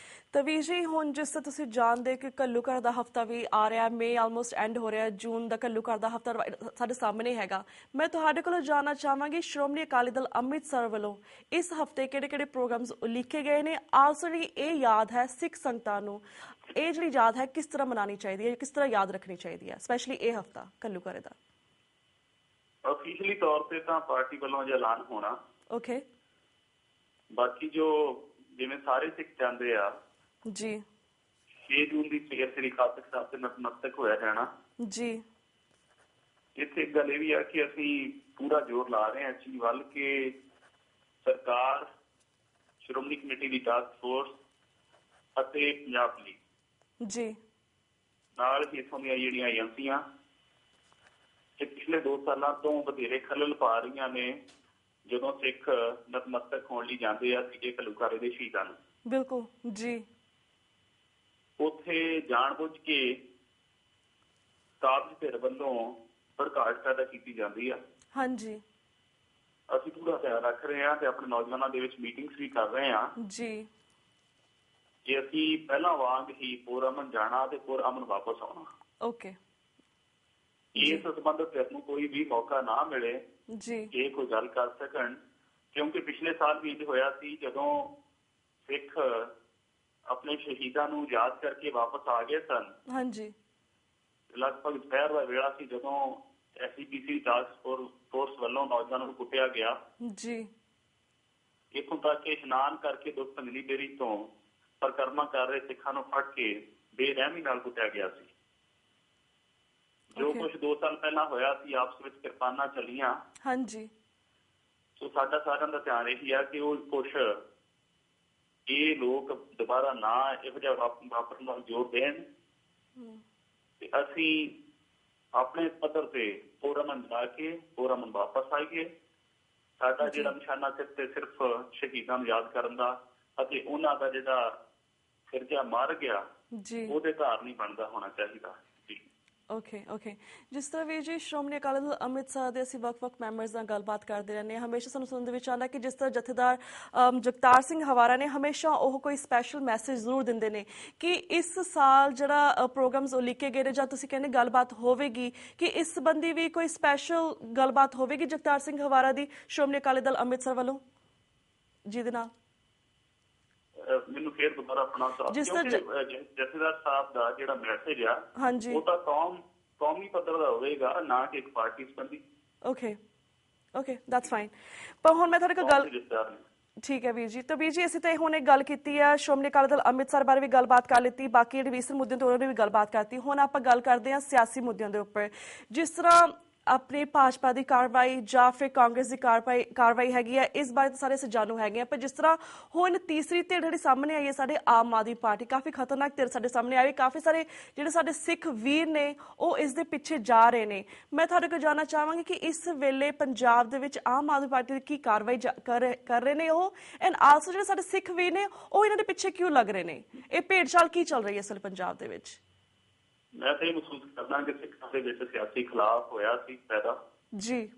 ਤਾਂ ਵੀਰ ਜੀ, ਹੁਣ ਜਿਸ ਤਰ੍ਹਾਂ ਤੁਸੀਂ ਜਾਣਦੇ ਕਿ ਘੱਲੂਘਾਰਾ ਦਾ ਹਫ਼ਤਾ ਵੀ ਆ ਰਿਹਾ, ਮਈ ਆਲਮੋਸਟ ਐਂਡ ਹੋ ਰਿਹਾ, ਜੂਨ ਦਾ ਘੱਲੂਘਾਰਾ ਦਾ ਹਫ਼ਤਾ ਸਾਡੇ ਸਾਹਮਣੇ ਹੈਗਾ। ਮੈਂ ਤੁਹਾਡੇ ਕੋਲੋਂ ਜਾਣਨਾ ਚਾਹਾਂਗੀ ਸ਼੍ਰੋਮਣੀ ਅਕਾਲੀ ਦਲ ਅੰਮ੍ਰਿਤਸਰ ਵੱਲੋਂ ਇਸ ਹਫ਼ਤੇ ਕਿਹੜੇ ਪ੍ਰੋਗਰਾਮਸ ਉਲੀਕੇ ਗਏ ਨੇ? ਆਲਸੋ ਜਿਹੜੀ ਇਹ ਯਾਦ ਹੈ ਸਿੱਖ ਸੰਗਤਾਂ ਨੂੰ, ਇਹ ਜਿਹੜੀ ਯਾਦ ਹੈ ਕਿਸ ਤਰ੍ਹਾਂ ਮਨਾਉਣੀ ਚਾਹੀਦੀ ਹੈ, ਕਿਸ ਤਰ੍ਹਾਂ ਯਾਦ ਰੱਖਣੀ ਚਾਹੀਦੀ ਹੈ, ਸਪੈਸ਼ਲੀ ਇਹ ਹਫ਼ਤਾ ਘੱਲੂਘਾਰੇ ਦਾ? ਅਫੀਸ਼ੀਅਲੀ ਤੌਰ ਤੇ ਤਾਂ ਪਾਰਟੀ ਵੱਲੋਂ ਐਲਾਨ ਹੋਣਾ
ਓਕੇ
ਬਾਕੀ ਜੋ ਜਿਵੇਂ ਸਾਰੇ ਸਿੱਖ ਜਾਂਦੇ ਆ
ਜੀ
6 ਜੂਨ ਦੀ ਸਵੇਰ ਸ੍ਰੀ ਅਕਾਲ ਤਖਤ ਸਾਹਿਬ ਤੇ ਨਤਮਸਤਕ ਹੋਇਆ ਜਾਣਾ।
ਜੀ
ਇੱਥੇ ਇੱਕ ਗੱਲ ਇਹ ਵੀ ਆ ਕਿ ਅਸੀਂ ਪੂਰਾ ਜ਼ੋਰ ਲਾ ਰਹੇ ਹਾਂ ਇਸ ਚੀਜ਼ ਵੱਲ ਕਿ ਸਰਕਾਰ, ਸ਼੍ਰੋਮਣੀ ਕਮੇਟੀ ਦੀ ਟਾਸਕ ਫੋਰਸ ਅਤੇ ਪੰਜਾਬ ਪੁਲਿਸ
ਜੀ
ਨਾਲ ਹੀ ਇੱਥੋਂ ਦੀਆਂ ਜਿਹੜੀਆਂ ਏਜੰਸੀਆਂ ਇਹ ਪਿਛਲੇ 2 ਸਾਲਾਂ ਤੋਂ ਵਧੇਰੇ ਖਲਲ ਪਾ ਰਹੀਆਂ ਨੇ ਜਦੋਂ ਸਿੱਖ ਨਤਮਸਤਕ ਹੋਣ ਲਈ ਜਾਂਦੇ ਆ ਸੀਗੇ ਘੱਲੂਘਾਰੇ ਦੇ ਸ਼ਹੀਦਾਂ ਨੂੰ।
ਬਿਲਕੁਲ ਜੀ
ਉੱਥੇ ਜਾਣਬੁੱਝ ਕੇ ਕਾਬਜ ਧਿਰ ਵੱਲੋਂ ਭੜਕਾਟ ਪੈਦਾ ਕੀਤੀ ਜਾਂਦੀ ਆ।
ਹਾਂਜੀ
ਅਸੀਂ ਪੂਰਾ ਧਿਆਨ ਰੱਖ ਰਹੇ ਹਾਂ ਤੇ ਆਪਣੇ ਨੌਜਵਾਨਾਂ ਦੇ ਵਿੱਚ ਮੀਟਿੰਗਸ ਵੀ ਕਰ ਰਹੇ ਹਾਂ
ਜੀ
ਕਿ ਅਸੀਂ ਪਹਿਲਾਂ ਵਾਂਗ ਹੀ ਪੁਰਅਮਨ ਜਾਣਾ ਤੇ ਪੁਰਅਮਨ ਵਾਪਸ ਆਉਣਾ।
ਓਕੇ
ਇਸ ਸੰਬੰਧਿਤ ਨੂੰ ਕੋਈ ਵੀ ਮੌਕਾ ਨਾ ਮਿਲੇ
ਜੀ
ਕਿ ਕੋਈ ਗੱਲ ਕਰ ਸਕਣ, ਕਿਉਂਕਿ ਪਿਛਲੇ ਸਾਲ ਵੀ ਇੰਝ ਹੋਇਆ ਸੀ ਜਦੋਂ ਸਿੱਖ ਆਪਣੇ ਸ਼ਹੀਦਾਂ ਨੂੰ ਯਾਦ ਕਰਕੇ ਵਾਪਸ ਆ ਗਏ ਸਨ।
ਹਾਂਜੀ
ਲਗਭਗ ਦੁਪਹਿਰ ਦਾ ਵੇਲਾ ਸੀ ਜਦੋਂ SCPC ਟਾਸਕ ਫੋਰਸ ਵੱਲੋਂ ਨੌਜਵਾਨਾਂ ਨੂੰ ਕੁੱਟਿਆ ਗਿਆ।
ਜੀ
ਇੱਥੋਂ ਤੱਕ ਕਿ ਇਸ਼ਨਾਨ ਕਰਕੇ ਦੁਖਭੰਜਨੀ ਬੇਰੀ ਤੋਂ ਪਰਿਕਰਮਾ ਕਰ ਰਹੇ ਸਿੱਖਾਂ ਨੂੰ ਫੜ ਕੇ ਬੇਰਹਿਮੀ ਨਾਲ ਕੁੱਟਿਆ ਗਿਆ ਸੀ। ਜੋ ਕੁਝ 2 ਸਾਲ ਪਹਿਲਾਂ ਹੋਇਆ ਸੀ, ਆਪਸ ਵਿੱਚ ਕਿਰਪਾਨਾਂ ਚੱਲੀਆਂ।
ਹਾਂਜੀ
ਸੋ ਸਾਡਾ ਸਾਰਿਆਂ ਦਾ ਧਿਆਨ ਇਹੀ ਆ ਕਿ ਉਹ ਕੁਛ ਇਹ ਲੋਕ ਦੁਬਾਰਾ ਨਾ ਇਹੋ ਜਿਹਾ ਵਾਪਰਨ ਵੱਲ ਜ਼ੋਰ ਦੇਣ ਤੇ ਅਸੀਂ ਆਪਣੇ ਪੱਧਰ ਤੇ ਪੁਰਅਮਨ ਜਾ ਕੇ ਪੁਰਅਮਨ ਵਾਪਸ ਆਈਏ। ਸਾਡਾ ਜਿਹੜਾ ਨਿਸ਼ਾਨਾ ਸਿਰਫ ਸ਼ਹੀਦਾਂ ਨੂੰ ਯਾਦ ਕਰਨ ਦਾ ਅਤੇ ਉਹਨਾਂ ਦਾ ਜਿਹੜਾ ਸਿਰਜਾ ਮਾਰ ਗਿਆ
ਜੀ
ਉਹਦੇ ਘਰ ਨਹੀਂ ਬਣਦਾ ਹੋਣਾ ਚਾਹੀਦਾ।
ਓਕੇ ਜਿਸ ਤਰ੍ਹਾਂ ਵੀ ਜੀ ਸ਼੍ਰੋਮਣੀ ਅਕਾਲੀ ਦਲ ਅੰਮ੍ਰਿਤਸਰ ਦੇ ਅਸੀਂ ਵੱਖ-ਵੱਖ ਮੈਂਬਰਸ ਨਾਲ ਗੱਲਬਾਤ ਕਰਦੇ ਰਹਿੰਦੇ ਹਾਂ, ਹਮੇਸ਼ਾ ਸਾਨੂੰ ਸੁਣਨ ਦੇ ਵਿੱਚ ਆਉਂਦਾ ਕਿ ਜਿਸ ਤਰ੍ਹਾਂ ਜਥੇਦਾਰ ਜਗਤਾਰ ਸਿੰਘ ਹਵਾਰਾ ਨੇ ਹਮੇਸ਼ਾ ਉਹ ਕੋਈ ਸਪੈਸ਼ਲ ਮੈਸੇਜ ਜ਼ਰੂਰ ਦਿੰਦੇ ਨੇ ਕਿ ਇਸ ਸਾਲ ਜਿਹੜਾ ਪ੍ਰੋਗਰਾਮਸ ਉਲੀਕੇ ਗਏ ਨੇ ਜਾਂ ਤੁਸੀਂ ਕਹਿੰਦੇ ਗੱਲਬਾਤ ਹੋਵੇਗੀ ਕਿ ਇਸ ਸੰਬੰਧੀ ਵੀ ਕੋਈ ਸਪੈਸ਼ਲ ਗੱਲਬਾਤ ਹੋਵੇਗੀ ਜਗਤਾਰ ਸਿੰਘ ਹਵਾਰਾ ਦੀ ਸ਼੍ਰੋਮਣੀ ਅਕਾਲੀ ਦਲ ਅੰਮ੍ਰਿਤਸਰ ਵੱਲੋਂ ਜਿਹਦੇ ਨਾਲ
ਮੈਨੂੰ ਫੇਰ ਦੁਬਾਰਾ ਆਪਣਾ ਜਥੇਦਾਰ ਸਾਹਿਬ ਦਾ ਜਿਹੜਾ ਮੈਸੇਜ ਆ ਉਹ ਤਾਂ ਕੌਮੀ ਪੱਧਰ ਦਾ ਹੋਵੇਗਾ, ਨਾ ਕਿ ਇੱਕ ਪਾਰਟੀ ਸੰਬੰਧੀ। Okay
that's fine. ਪਰ ਹੁਣ ਮੈਂ ਤੁਹਾਡੇ ਕੋਲ ਗੱਲ ਠੀਕ ਹੈ ਵੀਰ ਜੀ, ਤਾਂ ਵੀਰ ਜੀ ਅਸੀਂ ਤਾਂ ਹੁਣ ਇੱਕ ਗੱਲ ਕੀਤੀ ਹੈ ਸ਼੍ਰੋਮਣੀ ਅਕਾਲੀ ਦਲ ਅੰਮ੍ਰਿਤਸਰ ਬਾਰੇ ਵੀ ਗੱਲਬਾਤ ਕਰ ਲਿੱਤੀ, ਬਾਕੀ ਜਿਹੜੇ ਰੀਸੈਂਟ ਮੁੱਦਿਆਂ ਤੇ ਉਹਨਾਂ ਨੇ ਵੀ ਗੱਲਬਾਤ ਕਰਤੀ। ਹੁਣ ਆਪਾਂ ਗੱਲ ਕਰਦੇ ਹਾਂ ਸਿਆਸੀ ਮੁੱਦਿਆਂ ਦੇ ਉੱਪਰ, ਜਿਸ ਤਰ੍ਹਾਂ ਆਪਣੀ ਭਾਜਪਾ ਦੀ ਕਾਰਵਾਈ ਜਾਂ ਫਿਰ ਕਾਂਗਰਸ ਦੀ ਕਾਰਵਾਈ ਹੈਗੀ ਹੈ, ਇਸ ਬਾਰੇ ਤਾਂ ਸਾਰੇ ਅਸੀਂ ਜਾਣੂ ਹੈਗੇ ਆ। ਪਰ ਜਿਸ ਤਰ੍ਹਾਂ ਹੁਣ ਤੀਸਰੀ ਧਿਰ ਜਿਹੜੀ ਸਾਹਮਣੇ ਆਈ ਹੈ ਸਾਡੇ ਆਮ ਆਦਮੀ ਪਾਰਟੀ, ਕਾਫੀ ਖਤਰਨਾਕ ਧਿਰ ਸਾਡੇ ਸਾਹਮਣੇ ਆਈ, ਕਾਫੀ ਸਾਰੇ ਜਿਹੜੇ ਸਾਡੇ ਸਿੱਖ ਵੀਰ ਨੇ ਉਹ ਇਸ ਦੇ ਪਿੱਛੇ ਜਾ ਰਹੇ ਨੇ। ਮੈਂ ਤੁਹਾਡੇ ਕੋਲ ਜਾਣਨਾ ਚਾਹਾਂਗੀ ਕਿ ਇਸ ਵੇਲੇ ਪੰਜਾਬ ਦੇ ਵਿੱਚ ਆਮ ਆਦਮੀ ਪਾਰਟੀ ਦੀ ਕੀ ਕਾਰਵਾਈ ਕਰ ਰਹੇ ਨੇ ਉਹ, ਐਂਡ ਆਲਸੋ ਜਿਹੜੇ ਸਾਡੇ ਸਿੱਖ ਵੀਰ ਨੇ ਉਹ ਇਹਨਾਂ ਦੇ ਪਿੱਛੇ ਕਿਉਂ ਲੱਗ ਰਹੇ ਨੇ, ਇਹ ਭੇਡਚਾਲ ਕੀ ਚੱਲ ਰਹੀ ਹੈ ਅਸਲ ਪੰਜਾਬ ਦੇ ਵਿੱਚ?
ਮੈਂ ਤਾਂ ਇਹ ਮਹਿਸੂਸ ਕਰਦਾ ਕਿ ਸਿੱਖਾਂ ਦੇ ਵਿੱਚ ਸਿਆਸੀ ਖਿਲਾਫ ਹੋਇਆ ਸੀ ਪੈਦਾ
ਜੀ,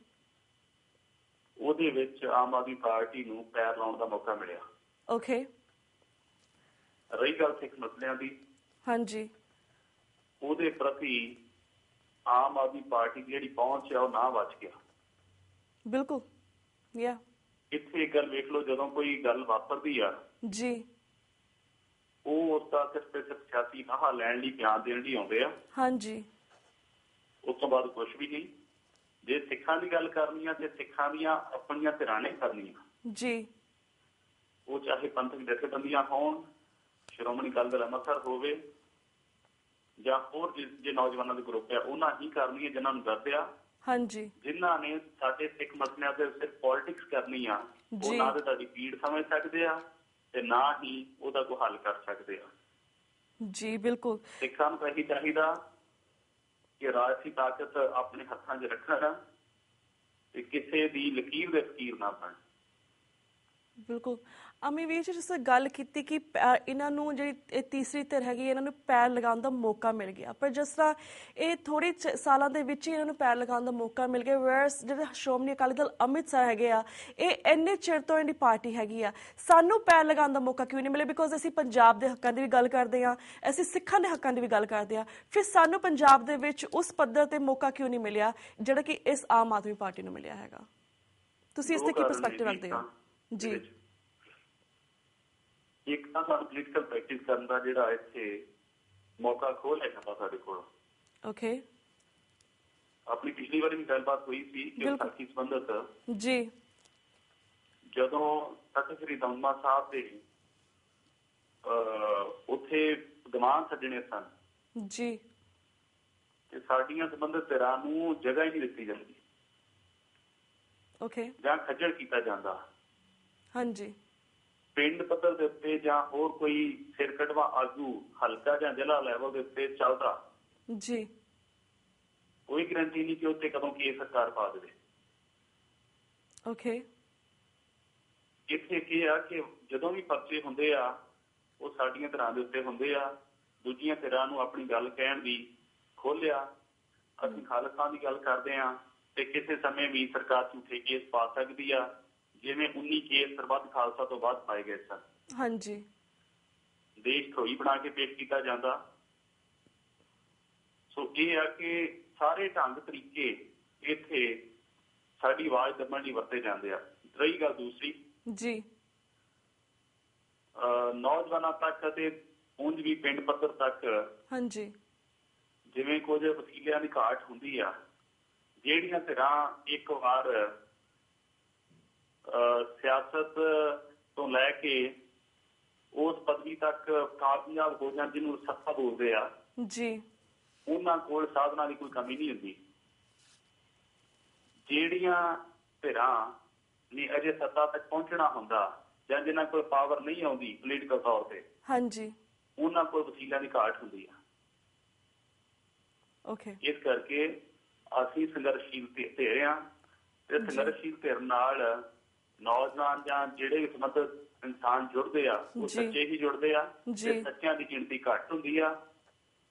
ਉਹਦੇ ਵਿੱਚ ਆਮ ਆਦਮੀ ਪਾਰਟੀ ਨੂੰ ਪੈਰ ਲਾਉਣ ਦਾ ਮੌਕਾ ਮਿਲਿਆ।
ਓਕੇ
ਰਹੀ ਗੱਲ ਸਿੱਖ ਮਸਲਿਆਂ ਦੀ, ਹਾਂਜੀ, ਉਹਦੇ ਪ੍ਰਤੀ ਆਮ ਆਦਮੀ ਪਾਰਟੀ ਦੀ ਜਿਹੜੀ ਪਹੁੰਚ ਹੈ ਉਹ ਨਾ ਬਚ ਗਿਆ। ਬਿਲਕੁਲ ਇੱਥੇ ਇੱਕ ਗੱਲ ਵੇਖ ਲਓ, ਜਦੋਂ ਕੋਈ ਗੱਲ ਵਾਪਰਦੀ ਆ ਜੀ ਉਹ ਉਸਦਾ ਸਿਰਫ ਸਿਆਸੀ ਲਾਹਾ ਲੈਣ ਲਈ ਬਿਆਨ ਦੇਣ ਲਈ ਆਉਂਦੇ ਆ। ਹਾਂਜੀ ਉਸ ਤੋਂ ਬਾਅਦ ਕੁਛ ਵੀ ਨਹੀਂ। ਜੇ ਸਿੱਖਾਂ ਦੀ ਗੱਲ ਕਰਨੀ ਆ ਤੇ ਸਿੱਖਾਂ ਦੀਆਂ ਆਪਣੀਆਂ ਧਿਰਾਂ ਨੇ ਕਰਨੀਆਂ ਜੀ, ਉਹ ਚਾਹੇ ਪੰਥਕ ਜਥੇਬੰਦੀਆਂ ਹੋਣ, ਸ਼੍ਰੋਮਣੀ ਅਕਾਲੀ ਦਲ ਅੰਮ੍ਰਿਤਸਰ ਹੋਵੇ ਜਾਂ ਹੋਰ ਜੇ ਨੌਜਵਾਨਾਂ ਦੇ ਗਰੁੱਪ ਆ, ਉਹਨਾਂ ਹੀ ਕਰਨੀ ਹੈ ਜਿਨ੍ਹਾਂ ਨੂੰ ਦੱਸਿਆ। ਹਾਂਜੀ ਜਿਨ੍ਹਾਂ ਨੇ ਸਾਡੇ ਸਿੱਖ ਮਸਲਿਆਂ ਤੇ ਸਿਰਫ ਪੋਲਿਟਿਕਸ ਕਰਨੀ ਆ, ਉਹ ਨਾ ਤੇ ਤੁਹਾਡੀ ਪੀੜ ਸਮਝ ਸਕਦੇ ਆ ਤੇ ਨਾ ਹੀ ਉਹਦਾ ਕੋਈ ਹੱਲ ਕਰ ਸਕਦੇ ਆ ਜੀ। ਬਿਲਕੁਲ ਸਿੱਖਾਂ ਨੂੰ ਇਹੀ ਚਾਹੀਦਾ ਕਿ ਰਾਜਸੀ ਤਾਕਤ ਆਪਣੇ ਹੱਥਾਂ 'ਚ ਰੱਖਣ ਤੇ ਕਿਸੇ ਦੀ ਲਕੀਰ ਦੇ ਫਕੀਰ ਨਾ ਬਣ।
ਬਿਲਕੁਲ ਅਮੀ ਵੀਰ ਜੀ ਜਿਸ ਗੱਲ ਕੀਤੀ ਕਿ ਇਹਨਾਂ ਨੂੰ ਜਿਹੜੀ ਤੀਸਰੀ ਧਿਰ ਹੈਗੀ ਇਹਨਾਂ ਨੂੰ ਪੈਰ ਲਗਾਉਣ ਦਾ ਮੌਕਾ ਮਿਲ ਗਿਆ, ਪਰ ਜਿਸ ਤਰ੍ਹਾਂ ਇਹ ਥੋੜੇ ਸਾਲਾਂ ਦੇ ਵਿੱਚ ਹੀ ਇਹਨਾਂ ਨੂੰ ਪੈਰ ਲਗਾਉਣ ਦਾ ਮੌਕਾ ਮਿਲ ਗਿਆ, ਵੈਰਸ ਜਿਹੜੇ ਸ਼੍ਰੋਮਣੀ ਅਕਾਲੀ ਦਲ ਅੰਮ੍ਰਿਤਸਰ ਹੈਗੇ ਆ ਇਹ ਇੰਨੇ ਚਿਰ ਤੋਂ ਇਹਦੀ ਪਾਰਟੀ ਹੈਗੀ ਆ, ਸਾਨੂੰ ਪੈਰ ਲਗਾਉਣ ਦਾ ਮੌਕਾ ਕਿਉਂ ਨਹੀਂ ਮਿਲਿਆ? ਬਿਕੋਜ਼ ਅਸੀਂ ਪੰਜਾਬ ਦੇ ਹੱਕਾਂ ਦੀ ਵੀ ਗੱਲ ਕਰਦੇ ਹਾਂ, ਅਸੀਂ ਸਿੱਖਾਂ ਦੇ ਹੱਕਾਂ ਦੀ ਵੀ ਗੱਲ ਕਰਦੇ ਹਾਂ, ਫਿਰ ਸਾਨੂੰ ਪੰਜਾਬ ਦੇ ਵਿੱਚ ਉਸ ਪੱਧਰ ਤੇ ਮੌਕਾ ਕਿਉਂ ਨਹੀਂ ਮਿਲਿਆ ਜਿਹੜਾ ਕਿ ਇਸ ਆਮ ਆਦਮੀ ਪਾਰਟੀ ਨੂੰ ਮਿਲਿਆ ਹੈਗਾ? ਤੁਸੀਂ ਇਸ ਤੇ ਕੀ ਪਰਸਪੈਕਟਿਵ ਰੱਖਦੇ ਹੋ? ਜੀ
ਇੱਕ ਤਾਂ ਸਾਨੂੰ ਪੋਲੀਟੀਕਲ ਪ੍ਰੈਕਟਿਸ ਕਰਨ ਦਾ ਜਿਹੜਾ ਇੱਥੇ ਮੌਕਾ ਖੋਲ ਹੈ ਸਾਡੇ ਕੋਲ। ਓਕੇ ਆਪਣੀ ਪਿਛਲੀ ਵਾਰੀ ਵੀ ਗੱਲਬਾਤ ਹੋਈ ਸੀ ਕਿ ਸਾਥੀ ਸੰਬੰਧਤ ਜੀ ਜਦੋਂ ਤਖਤ ਸ੍ਰੀ ਦਮਦਮਾ ਸਾਹਿਬ ਦੇ ਉੱਥੇ ਦੀਵਾਨ ਸੱਜਣੇ ਸਨ
ਜੀ,
ਤੇ ਸਾਡੀਆਂ ਸੰਬੰਧਿਤ ਧਿਰਾਂ ਨੂੰ ਜਗ੍ਹਾ ਹੀ ਨਹੀਂ ਦਿੱਤੀ ਜਾਂਦੀ,
ਓਕੇ,
ਜਾਂ ਖੱਜਲ ਕੀਤਾ ਜਾਂਦਾ।
ਹਾਂਜੀ,
ਪਿੰਡ ਪੱਧਰ ਦੇ ਉੱਤੇ ਜਾਂ ਹੋਰ ਕੋਈ ਸਿਰ ਕਢਵਾ ਆਗੂ ਹਲਕਾ ਜਾਂ ਜ਼ਿਲ੍ਹਾ ਲੈਵਲ ਦੇ ਉੱਤੇ ਚੱਲਦਾ,
ਜੀ,
ਕੋਈ ਗਰੰਟੀ ਨਹੀਂ ਕਿ ਉੱਤੇ ਕਦੋਂ ਕੇਸ ਸਰਕਾਰ ਪਾ ਦੇਵੇ।
ਓਕੇ,
ਇੱਥੇ ਕੀ ਆ ਕਿ ਜਦੋਂ ਵੀ ਪਰਚੇ ਹੁੰਦੇ ਆ ਉਹ ਸਾਡੀਆਂ ਧਿਰਾਂ ਦੇ ਉੱਤੇ ਹੁੰਦੇ ਆ, ਦੂਜੀਆਂ ਧਿਰਾਂ ਨੂੰ ਆਪਣੀ ਗੱਲ ਕਹਿਣ ਦੀ ਖੋਲਿਆ। ਅਸੀਂ ਖਾਲਸਾ ਦੀ ਗੱਲ ਕਰਦੇ ਆ ਤੇ ਕਿਸੇ ਸਮੇਂ ਵੀ ਸਰਕਾਰ ਝੂਠੇ ਕੇਸ ਪਾ ਸਕਦੀ ਆ, ਜਿਵੇਂ 19 ਕੇਸ ਸਰਬੱਤ ਖਾਲਸਾ ਤੋਂ ਬਾਅਦ ਪਾਏ ਗਏ ਸਨ।
ਹਾਂਜੀ,
ਦੇਸ਼ ਧੋਈ ਬਣਾ ਕੇ ਪੇਸ਼ ਕੀਤਾ ਜਾਂਦਾ। ਸੋ ਇਹ ਆ ਕਿ ਸਾਰੇ ਢੰਗ ਤਰੀਕੇ ਇੱਥੇ ਸਾਡੀ ਆਵਾਜ਼ ਦੱਬਣ ਲਈ ਵਰਤੇ ਜਾਂਦੇ ਆ। ਰਹੀ ਗੱਲ ਦੂਸਰੀ,
ਜੀ,
ਨੌਜਵਾਨਾਂ ਤੱਕ ਅਤੇ ਉਂਝ ਵੀ ਪਿੰਡ ਪੱਧਰ ਤੱਕ
ਹਾਂਜੀ,
ਜਿਵੇਂ ਕੁਝ ਵਸੀਲਿਆਂ ਦੀ ਘਾਟ ਹੁੰਦੀ ਆ, ਜਿਹੜੀਆਂ ਧਿਰਾਂ ਇੱਕ ਵਾਰ ਸਿਆਸਤ ਤੋਂ ਲੈ ਕੇ ਉਸ ਪਦਵੀ ਤੱਕ ਕਾਮਯਾਬ ਹੋ ਜਾਣ, ਜਿਹਨੂੰ ਸੱਤਾ ਬੋਲਦੇ ਆ,
ਜੀ,
ਉਹਨਾਂ ਕੋਲ ਸਾਧਨਾਂ ਦੀ ਕੋਈ ਕਮੀ ਨਹੀਂ ਹੁੰਦੀ। ਜਿਹੜੀਆਂ ਧਿਰਾਂ ਨੇ ਅਜੇ ਸੱਤਾ ਤੱਕ ਪਹੁੰਚਣਾ ਹੁੰਦਾ ਜਾਂ ਜਿਨ੍ਹਾਂ ਕੋਲ ਪਾਵਰ ਨਹੀਂ ਆਉਂਦੀ ਪੋਲੀਟੀਕਲ ਤੌਰ ਤੇ,
ਹਾਂਜੀ,
ਉਹਨਾਂ ਕੋਲ ਵਸੀਲਿਆਂ ਦੀ ਘਾਟ ਹੁੰਦੀ ਆ।
ਓਕੇ,
ਇਸ ਕਰਕੇ ਅਸੀਂ ਸੰਘਰਸ਼ੀਲ ਧਿਰ ਆ ਤੇ ਸੰਘਰਸ਼ੀਲ ਧਿਰ ਨਾਲ ਨੌਜਵਾਨ ਜਾਂ ਜਿਹੜੇ ਵੀ ਸੰਬੰਧਿਤ ਇਨਸਾਨ ਜੁੜਦੇ ਆ ਉਹ ਸੱਚੇ ਹੀ ਜੁੜਦੇ ਆ ਤੇ ਸੱਚਿਆਂ ਦੀ ਗਿਣਤੀ ਘੱਟ ਹੁੰਦੀ ਆ।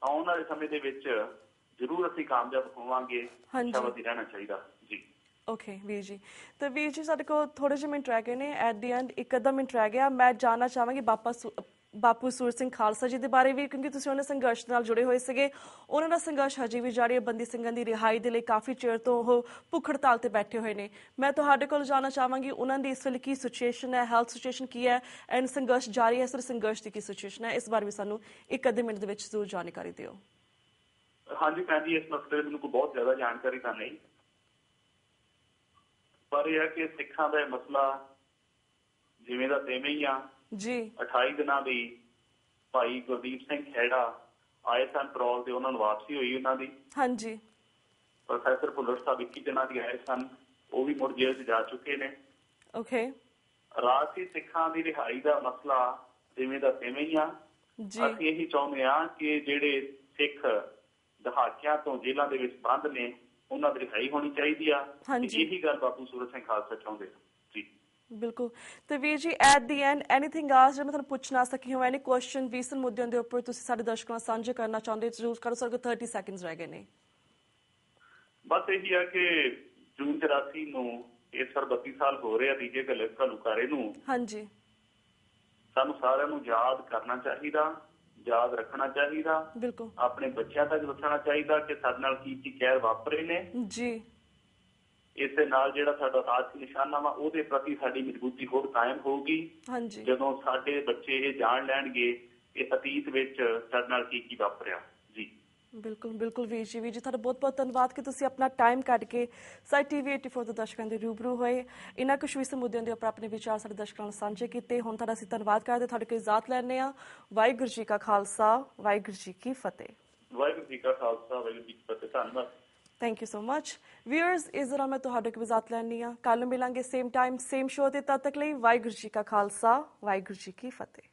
ਆਉਣ ਵਾਲੇ ਸਮੇਂ ਦੇ ਵਿੱਚ ਜ਼ਰੂਰ ਅਸੀਂ ਕਾਮਯਾਬ ਹੋਵਾਂਗੇ, ਸ਼ਾਬਾਦੀ ਰਹਿਣਾ ਚਾਹੀਦਾ ਜੀ।
ਓਕੇ ਵੀਰ ਜੀ, ਤੇ ਵੀਰ ਜੀ ਸਾਡੇ ਕੋਲ ਥੋੜੇ ਜਿਹੇ ਮਿੰਟ ਰਹਿ ਗਏ ਨੇ, ਐਟ ਦੀ ਐਂਡ ਇੱਕ ਅੱਧਾ ਮਿੰਟ ਰਹਿ ਗਿਆ। ਮੈਂ ਜਾਣਨਾ ਚਾਹਾਂਗੀ ਬਾਪੂ ਸੂਰਤ ਸਿੰਘ ਖਾਲਸਾ ਜੀ ਦੇ ਬਾਰੇ ਵੀ, ਕਿਉਂਕਿ ਤੁਸੀਂ ਉਹਨਾਂ ਸੰਘਰਸ਼ ਨਾਲ ਜੁੜੇ ਹੋਏ ਸੀਗੇ। ਉਹਨਾਂ ਦਾ ਸੰਘਰਸ਼ ਹਜੇ ਵੀ ਜਾਰੀ ਹੈ, ਬੰਦੀ ਸਿੰਘਾਂ ਦੀ ਰਿਹਾਈ ਦੇ ਲਈ ਕਾਫੀ ਚਿਰ ਤੋਂ ਉਹ ਭੁੱਖ ਹੜਤਾਲ ਤੇ ਬੈਠੇ ਹੋਏ ਨੇ। ਮੈਂ ਤੁਹਾਡੇ ਕੋਲ ਜਾਣਨਾ ਚਾਹਾਂਗੀ ਉਹਨਾਂ ਦੀ ਇਸ ਵੇਲੇ ਕੀ ਸਿਚੁਏਸ਼ਨ ਹੈ, ਹੈਲਥ ਸਿਚੁਏਸ਼ਨ ਕੀ ਹੈ, ਐਂਡ ਸੰਘਰਸ਼ ਜਾਰੀ ਹੈ, ਸਰ ਸੰਘਰਸ਼ ਦੀ ਕੀ ਸਿਚੁਏਸ਼ਨ ਹੈ, ਇਸ ਬਾਰੇ ਵੀ ਸਾਨੂੰ ਇੱਕ ਅੱਧੇ ਮਿੰਟ ਦੇ ਵਿੱਚ ਜ਼ਰੂਰ ਜਾਣਕਾਰੀ ਦਿਓ।
ਹਾਂਜੀ ਭੈਣ ਜੀ, ਇਸ ਮਸਲੇ ਮੈਨੂੰ ਕੋਈ ਬਹੁਤ ਜ਼ਿਆਦਾ ਜਾਣਕਾਰੀ ਤਾਂ ਨਹੀਂ, ਪਰ ਇਹ ਹੈ ਕਿ ਸਿੱਖਾਂ ਦਾ ਮਸਲਾ ਜਿਵੇਂ ਦਾ ਤਿਵੇਂ ਹੀ ਆ
ਜੀ।
28 ਦਿਨਾਂ ਦੀ ਭਾਈ ਗੁਰਦੀਪ ਸਿੰਘ ਖੇੜਾ ਆਏ ਸਨ ਪੈਰੋਲ ਤੇ, ਉਹਨਾਂ ਨੂੰ ਵਾਪਸੀ ਹੋਈ ਉਹਨਾਂ ਦੀ।
ਹਾਂਜੀ।
ਪ੍ਰੋਫੈਸਰ ਭੁੱਲਰ ਸਾਹਿਬ 21 ਦਿਨਾਂ ਦੀ ਆਏ ਸਨ, ਉਹ ਵੀ ਮੁੜ ਜੇਲ੍ਹ 'ਚ ਜਾ ਚੁੱਕੇ ਨੇ।
ਓਕੇ।
ਰਾਜਸੀ ਸਿੱਖਾਂ ਦੀ ਰਿਹਾਈ ਦਾ ਮਸਲਾ ਜਿਵੇਂ ਦਾ ਤਿਵੇਂ ਹੀ ਆ। ਅਸੀਂ ਇਹੀ ਚਾਹੁੰਦੇ ਹਾਂ ਕਿ ਜਿਹੜੇ ਸਿੱਖ ਦਹਾਕਿਆਂ ਤੋਂ ਜੇਲ੍ਹਾਂ ਦੇ ਵਿੱਚ ਬੰਦ ਨੇ, ਉਹਨਾਂ ਦੀ ਰਿਹਾਈ ਹੋਣੀ ਚਾਹੀਦੀ ਆ। ਇਹੀ ਗੱਲ ਬਾਪੂ ਸੂਰਤ ਸਿੰਘ ਖਾਲਸਾ ਚਾਹੁੰਦੇ ਜੀ।
ਬਿਲਕੁਲ। ਤੇ ਵੀਰ ਜੀ, ਐਟ ਦੀ ਐਂਡ ਐਨੀਥਿੰਗ ਆਸ ਜੇ ਮੈਂ ਤੁਹਾਨੂੰ ਪੁੱਛ ਨਾ ਸਕੀ ਹੋਵਾਂ, ਐਨੀ ਕੁਐਸਚਨ ਰੀਸੈਂਟ ਮੁੱਦਿਆਂ ਦੇ ਉੱਪਰ ਤੁਸੀਂ ਸਾਡੇ ਦਰਸ਼ਕਾਂ ਨਾਲ ਸਾਂਝੇ ਕਰਨਾ ਚਾਹੁੰਦੇ, ਜ਼ਰੂਰ ਕਰੋ। ਸਾਡੇ ਕੋਲ 30 ਸੈਕਿੰਡਸ ਰਹਿ ਗਏ ਨੇ।
ਬਸ ਇਹੀ ਆ ਕਿ ਜੂਨ 84 ਨੂੰ ਇਸ ਵਾਰ 32 ਸਾਲ ਹੋ ਰਹੇ ਆ ਤੀਜੇ ਘੱਲੂਘਾਰੇ ਨੂੰ।
ਹਾਂਜੀ।
ਸਾਨੂੰ ਸਾਰਿਆਂ ਨੂੰ ਯਾਦ ਕਰਨਾ ਚਾਹੀਦਾ, ਯਾਦ ਰੱਖਣਾ ਚਾਹੀਦਾ,
ਬਿਲਕੁਲ
ਆਪਣੇ ਬੱਚਿਆਂ ਤੱਕ ਦੱਸਣਾ ਚਾਹੀਦਾ ਕਿ ਸਾਡੇ ਨਾਲ ਕੀ ਕੀ ਕਹਿਰ ਵਾਪਰੇ ਨੇ
ਜੀ।
ਇਸ ਦੇ ਨਾਲ ਜਿਹੜਾ ਸਾਡਾ ਰਾਜਸੀ ਨਿਸ਼ਾਨਾ ਵਾ, ਉਹਦੇ ਪ੍ਰਤੀ ਸਾਡੀ ਮਜ਼ਬੂਤੀ ਹੋਰ ਕਾਇਮ ਹੋਊਗੀ।
ਹਾਂਜੀ।
ਜਦੋਂ ਸਾਡੇ ਬੱਚੇ ਇਹ ਜਾਣ ਲੈਣਗੇ ਇਹ ਅਤੀਤ ਵਿੱਚ ਸਾਡੇ ਨਾਲ ਕੀ ਕੀ ਵਾਪਰਿਆ ਜੀ।
ਬਿਲਕੁਲ ਬਿਲਕੁਲ ਵੀਰ ਜੀ। ਵੀਰ ਜੀ, ਤੁਹਾਡਾ ਬਹੁਤ ਬਹੁਤ ਧੰਨਵਾਦ ਕਿ ਤੁਸੀਂ ਆਪਣਾ ਟਾਈਮ ਕੱਢ ਕੇ ਸਾਡੇ TV 84 ਦੇ ਦਰਸ਼ਕਾਂ ਦੇ ਰੂਬਰੂ ਹੋਏ, ਇਹਨਾਂ ਕੁਝ ਵਿਸ਼ੇ ਮੁੱਦਿਆਂ ਦੇ ਉੱਪਰ ਆਪਣੇ ਵਿਚਾਰ ਸਾਡੇ ਦਰਸ਼ਕਾਂ ਨਾਲ ਸਾਂਝੇ ਕੀਤੇ। ਹੁਣ ਤੁਹਾਡਾ ਅਸੀਂ ਧੰਨਵਾਦ ਕਰਦੇ, ਤੁਹਾਡੇ ਕੋਲ ਇਜਾਜ਼ਤ ਲੈਂਦੇ ਹਾਂ। ਵਾਹਿਗੁਰੂ ਜੀ ਕਾ ਖਾਲਸਾ, ਵਾਹਿਗੁਰੂ ਜੀ ਕੀ ਫਤਿਹ।
ਵਾਹਿਗੁਰੂ ਜੀ ਕਾ ਖਾਲਸਾ, ਵਾਹਿਗੁਰੂ ਜੀ ਕੀ ਫਤਿਹ। ਧੰਨਵਾਦ।
Thank you so much. Viewers, ਇਸ ਦੌਰਾਨ ਮੈਂ ਤੁਹਾਡੇ ਕੋਲ ਇਜਾਜ਼ਤ ਲੈਂਦੀ ਹਾਂ। ਕੱਲ੍ਹ ਨੂੰ ਮਿਲਾਂਗੇ ਸੇਮ ਟਾਈਮ ਸੇਮ ਸ਼ੋਅ ਤੇ। ਤਦ ਤੱਕ ਲਈ ਵਾਹਿਗੁਰੂ ਜੀ ਕਾ ਖਾਲਸਾ, ਵਾਹਿਗੁਰੂ ਜੀ ਕੀ ਫਤਿਹ।